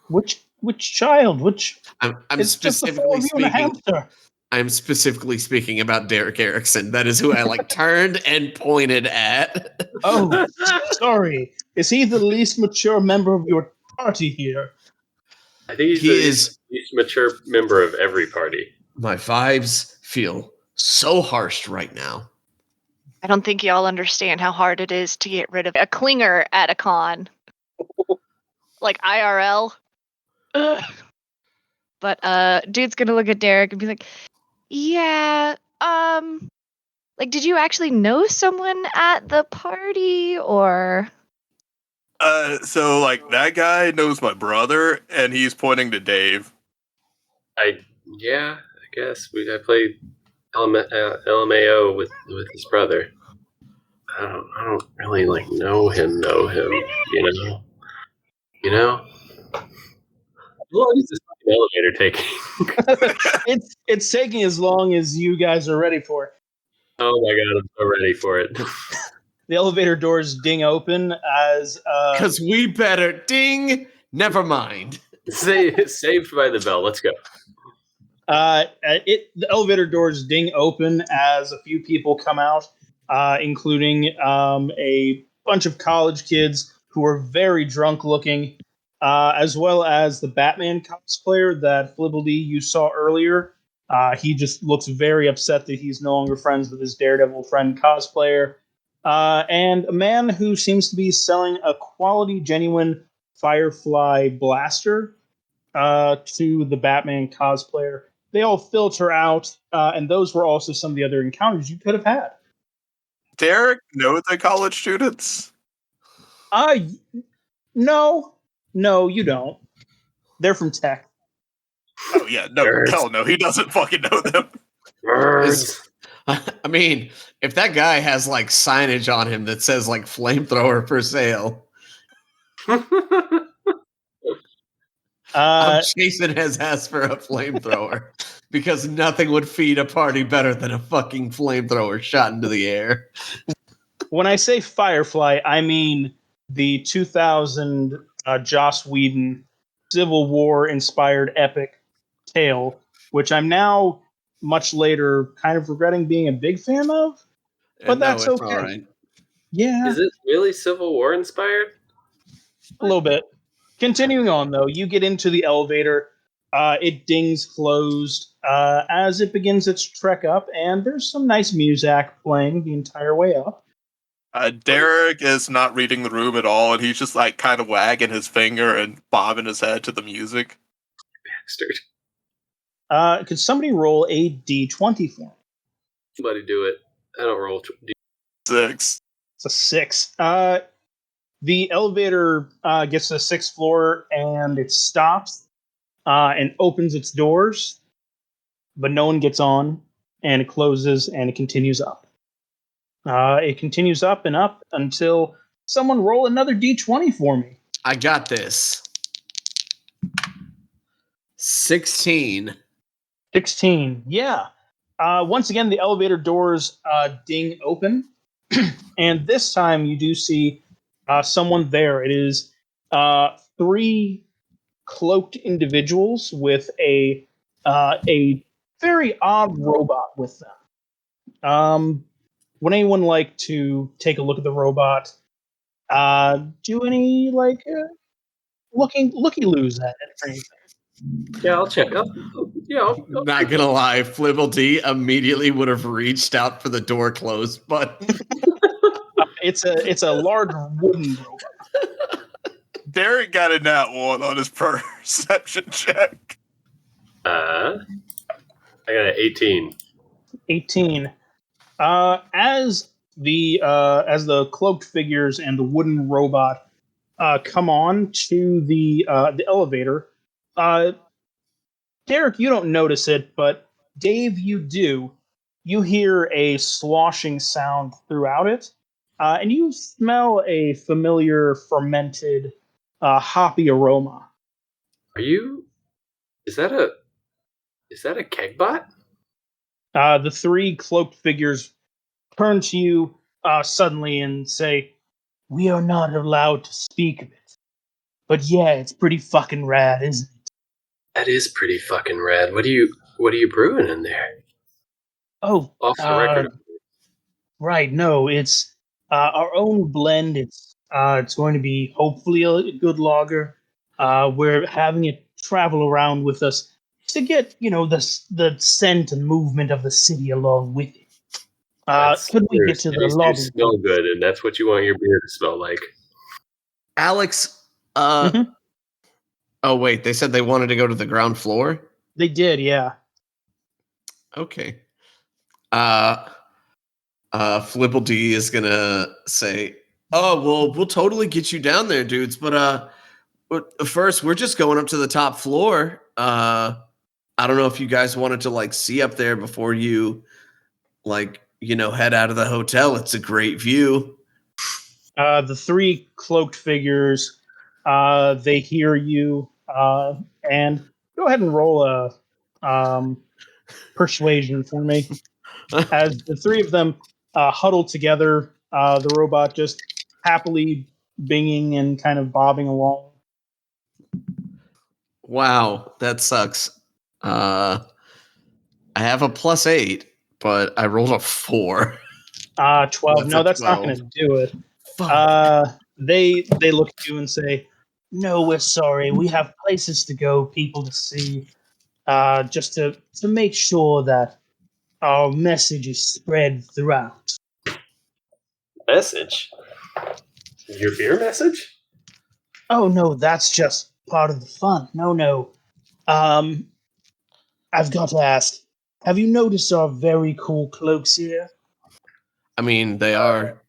Which child? Which? I'm It's just the four specifically of you and a speaking. hamster. I'm specifically speaking about Derek Erickson. That is who I like turned and pointed at. Oh, sorry. Is he the least mature member of your party here? I think He is the least mature member of every party. My vibes feel so harsh right now. I don't think y'all understand how hard it is to get rid of a clinger at a con. Like IRL. Ugh. But dude's gonna look at Derek and be like, "Yeah, Like, did you actually know someone at the party, or? So like that guy knows my brother, and he's pointing to Dave. I guess I played LMAO with his brother. I don't really like know him, you know. How long is this fucking elevator taking? It's taking as long as you guys are ready for. Oh my god, I'm so ready for it. The elevator doors ding open as Because we better ding. Never mind. Saved by the bell. Let's go. the elevator doors ding open as a few people come out, including a bunch of college kids who are very drunk looking, as well as the Batman cosplayer that Flibbledy you saw earlier. He just looks very upset that he's no longer friends with his Daredevil friend cosplayer. And a man who seems to be selling a quality, genuine Firefly blaster to the Batman cosplayer. They all filter out, and those were also some of the other encounters you could have had. Derek know the college students. Uh, no, you don't. They're from tech. Oh yeah, no, Nerds. hell no, he doesn't fucking know them. Nerds. I mean, if that guy has like signage on him that says like flamethrower for sale, I'm chasing his ass for a flamethrower because nothing would feed a party better than a fucking flamethrower shot into the air. When I say Firefly, I mean the 2000 Joss Whedon Civil War inspired epic tale, which I'm now, much later, kind of regretting being a big fan of. But that's it's okay. all right. Yeah. Is it really Civil War inspired? A little bit. Continuing on, though, you get into the elevator. It dings closed as it begins its trek up, and there's some nice music playing the entire way up. Derek is not reading the room at all, and he's just like kind of wagging his finger and bobbing his head to the music. Bastard. Could somebody roll a d20 for me? Somebody do it. I don't roll. 6. It's a 6. The elevator gets to the 6th floor, and it stops and opens its doors, but no one gets on, and it closes, and it continues up. It continues up and up until someone roll another d20 for me. I got this. 16. 16. Yeah. Once again, the elevator doors ding open, and this time you do see someone there. It is 3 cloaked individuals with a very odd robot with them. Would anyone like to take a look at the robot? Do any looky-loos at it or anything? Yeah, I'll check. I'll Not gonna lie, Flibbledy immediately would have reached out for the door closed button. It's a large wooden robot. Derek got a nat 1 on his perception check. I got an 18. 18. As the cloaked figures and the wooden robot come on to the elevator, Derek, you don't notice it, but Dave, you do. You hear a sloshing sound throughout it, and you smell a familiar fermented, hoppy aroma. Is that a kegbot? The 3 cloaked figures turn to you suddenly and say, "We are not allowed to speak of it. But yeah, it's pretty fucking rad, isn't it?" That is pretty fucking rad. What are you brewing in there? Oh, Off the record. right. No, it's our own blend. It's going to be hopefully a good lager. We're having it travel around with us to get the scent and movement of the city along with it. Could we get to the Cities do lobby? smell good, and that's what you want your beer to smell like. Alex, Mhm. Oh wait, they said they wanted to go to the ground floor? They did, yeah. Okay. Flipple D is gonna say, "Oh, well, we'll totally get you down there, dudes. But first, we're just going up to the top floor. I don't know if you guys wanted to like see up there before you head out of the hotel. It's a great view." The three cloaked figures, they hear you, and go ahead and roll a persuasion for me. As the three of them huddle together, the robot just happily binging and kind of bobbing along. Wow, that sucks. I have a +8, but I rolled a 4. 12. That's No, a that's not going 12. to do it. Fuck. They look at you and say, "No, we're sorry. We have places to go, people to see, just to make sure that our message is spread throughout." Message? Your beer message? Oh no, that's just part of the fun. No. Um, I've got to ask, have you noticed our very cool cloaks here? I mean, they are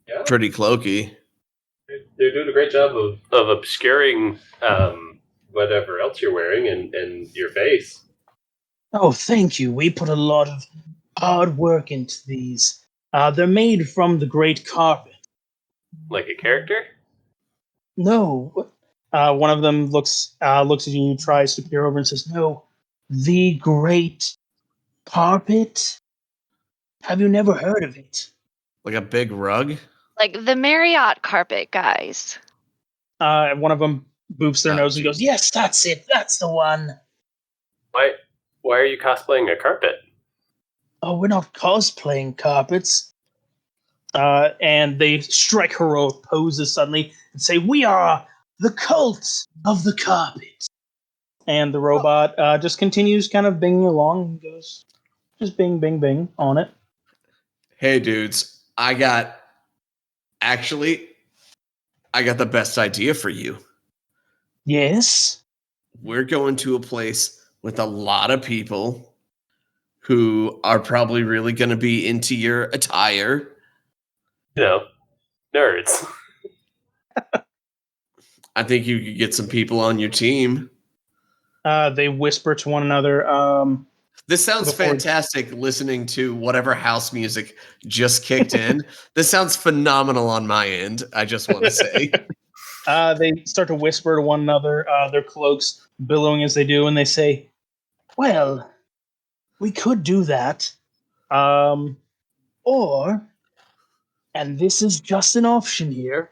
Yeah. pretty cloaky. They're doing a great job of obscuring whatever else you're wearing and your face. Oh, thank you. We put a lot of hard work into these. They're made from the great carpet. Like a character? No. One of them looks at you, tries to peer over, and says, "No, the great carpet. Have you never heard of it?" Like a big rug. Like the Marriott carpet, guys. One of them boops their Oh, nose and goes, geez. "Yes, that's it. That's the one." Why are you cosplaying a carpet? "Oh, we're not cosplaying carpets." And they strike heroic poses suddenly and say, "We are the cult of the carpet." And the robot just continues kind of binging along and goes, just bing, bing, bing on it. Hey, dudes, I got the best idea for you. "Yes?" We're going to a place with a lot of people who are probably really going to be into your attire. You know, nerds. I think you could get some people on your team. They whisper to one another. This sounds fantastic listening to whatever house music just kicked in. This sounds phenomenal on my end, I just want to say. They start to whisper to one another, their cloaks billowing as they do, and they say, "Well, we could do that. Or, and this is just an option here."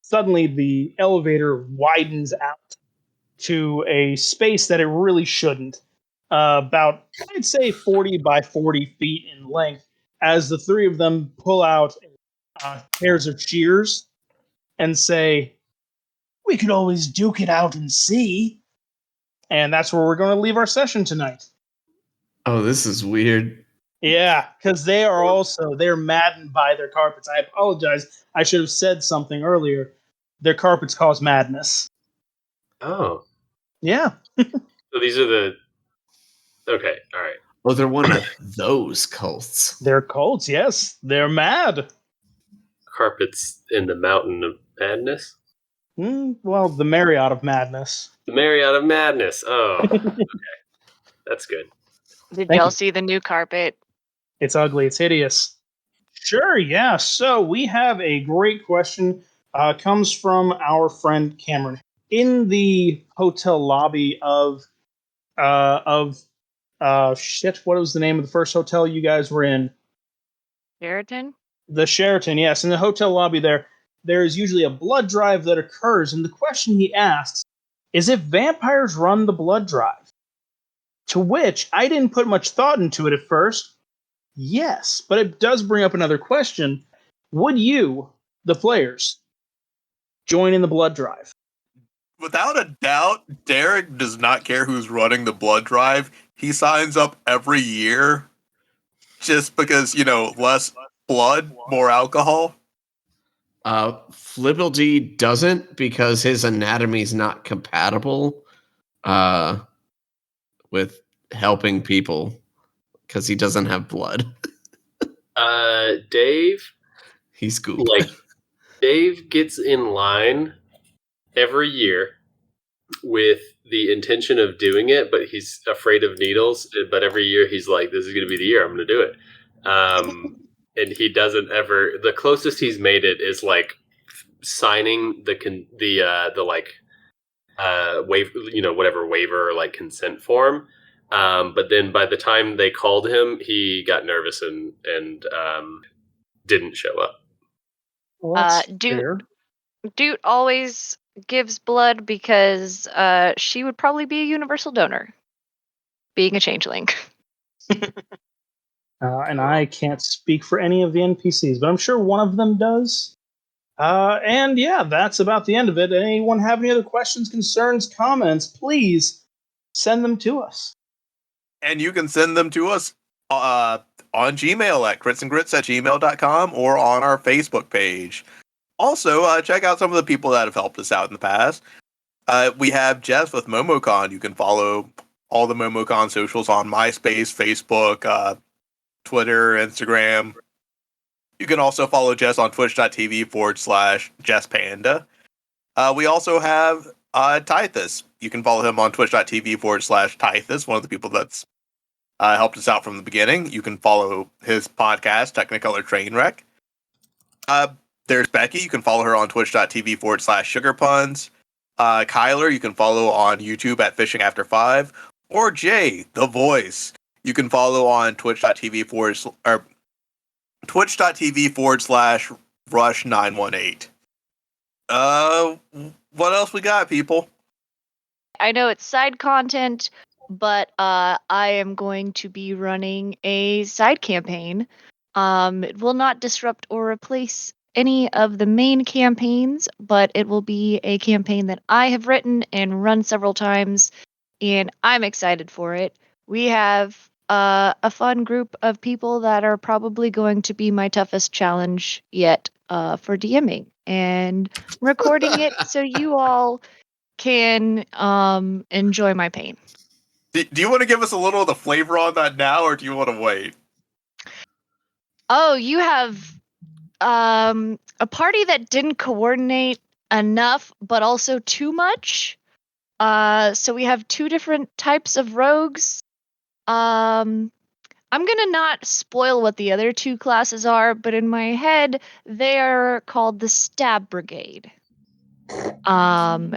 Suddenly, the elevator widens out to a space that it really shouldn't. About, I'd say, 40 by 40 feet in length, as the three of them pull out pairs of shears and say, "We could always duke it out and see." And that's where we're going to leave our session tonight. Oh, this is weird. Yeah, because they're maddened by their carpets. I apologize. I should have said something earlier. Their carpets cause madness. Oh. Yeah. So these are okay, alright. Oh, they're one of those cults. They're cults, yes. They're mad. Carpets in the Mountain of Madness? Well, the Marriott of Madness. The Marriott of Madness. Oh. Okay. That's good. Did Thank y'all you. see the new carpet? It's ugly. It's hideous. Sure, yeah. So we have a great question. Comes from our friend Cameron. In the hotel lobby of what was the name of the first hotel you guys were in? Sheraton? The Sheraton, yes. In the hotel lobby there is usually a blood drive that occurs, and the question he asks is if vampires run the blood drive. To which I didn't put much thought into it at first. Yes, but it does bring up another question. Would you, the players, join in the blood drive? Without a doubt, Derek does not care who's running the blood drive. He signs up every year just because, less blood, more alcohol. Flipple D doesn't because his anatomy's not compatible with helping people. because he doesn't have blood. Dave, He's goop. like, Dave gets in line every year with the intention of doing it, but he's afraid of needles. But every year he's like, "This is going to be the year I'm going to do it." And he doesn't ever. The closest he's made it is like signing the whatever waiver or like consent form. But then by the time they called him, he got nervous and didn't show up. Well, that's Dude, fair. Doot always gives blood because she would probably be a universal donor, being a changeling. And I can't speak for any of the NPCs, but I'm sure one of them does. And yeah, that's about the end of it. Anyone have any other questions, concerns, comments, please send them to us. And you can send them to us on Gmail at critsandgrits@gmail.com or on our Facebook page. Also, check out some of the people that have helped us out in the past. We have Jess with MomoCon. You can follow all the MomoCon socials on MySpace, Facebook, Twitter, Instagram. You can also follow Jess on twitch.tv/JessPanda. We also have Tithus. You can follow him on twitch.tv/Tithus, one of the people that's helped us out from the beginning. You can follow his podcast, Technicolor Trainwreck. There's Becky. You can follow her on twitch.tv/SugarPuns. Kyler, you can follow on YouTube at Fishing After 5. Or Jay, the voice. You can follow on twitch.tv/Rush918. What else we got, people? I know it's side content, but I am going to be running a side campaign. It will not disrupt or replace any of the main campaigns, but it will be a campaign that I have written and run several times, and I'm excited for it. We have a fun group of people that are probably going to be my toughest challenge yet for DMing and recording it so you all can enjoy my pain. Do you want to give us a little of the flavor on that now, or do you want to wait? Oh, you have a party that didn't coordinate enough, but also too much. So we have two different types of rogues. I'm gonna not spoil what the other two classes are, but in my head, they are called the Stab Brigade. Stab.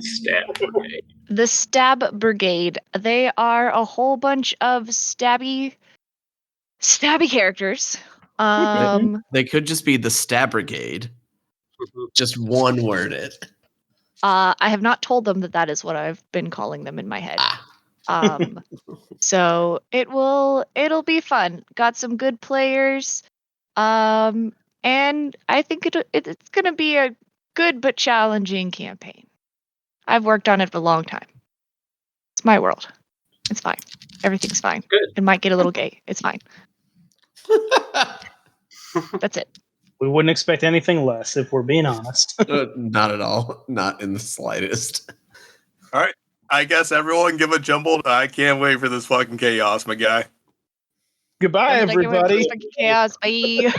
Okay. The Stab Brigade. They are a whole bunch of stabby characters. They could just be the Stab Brigade. Just one word it. I have not told them that is what I've been calling them in my head. So it'll be fun. Got some good players. And I think it's gonna be a good but challenging campaign. I've worked on it for a long time. It's my world. It's fine. Everything's fine. Good. It might get a little gay. It's fine. That's it. We wouldn't expect anything less if we're being honest. Not at all. Not in the slightest. All right. I guess everyone give a jumbled. I can't wait for this fucking chaos, my guy. Goodbye, everybody. Chaos. Bye.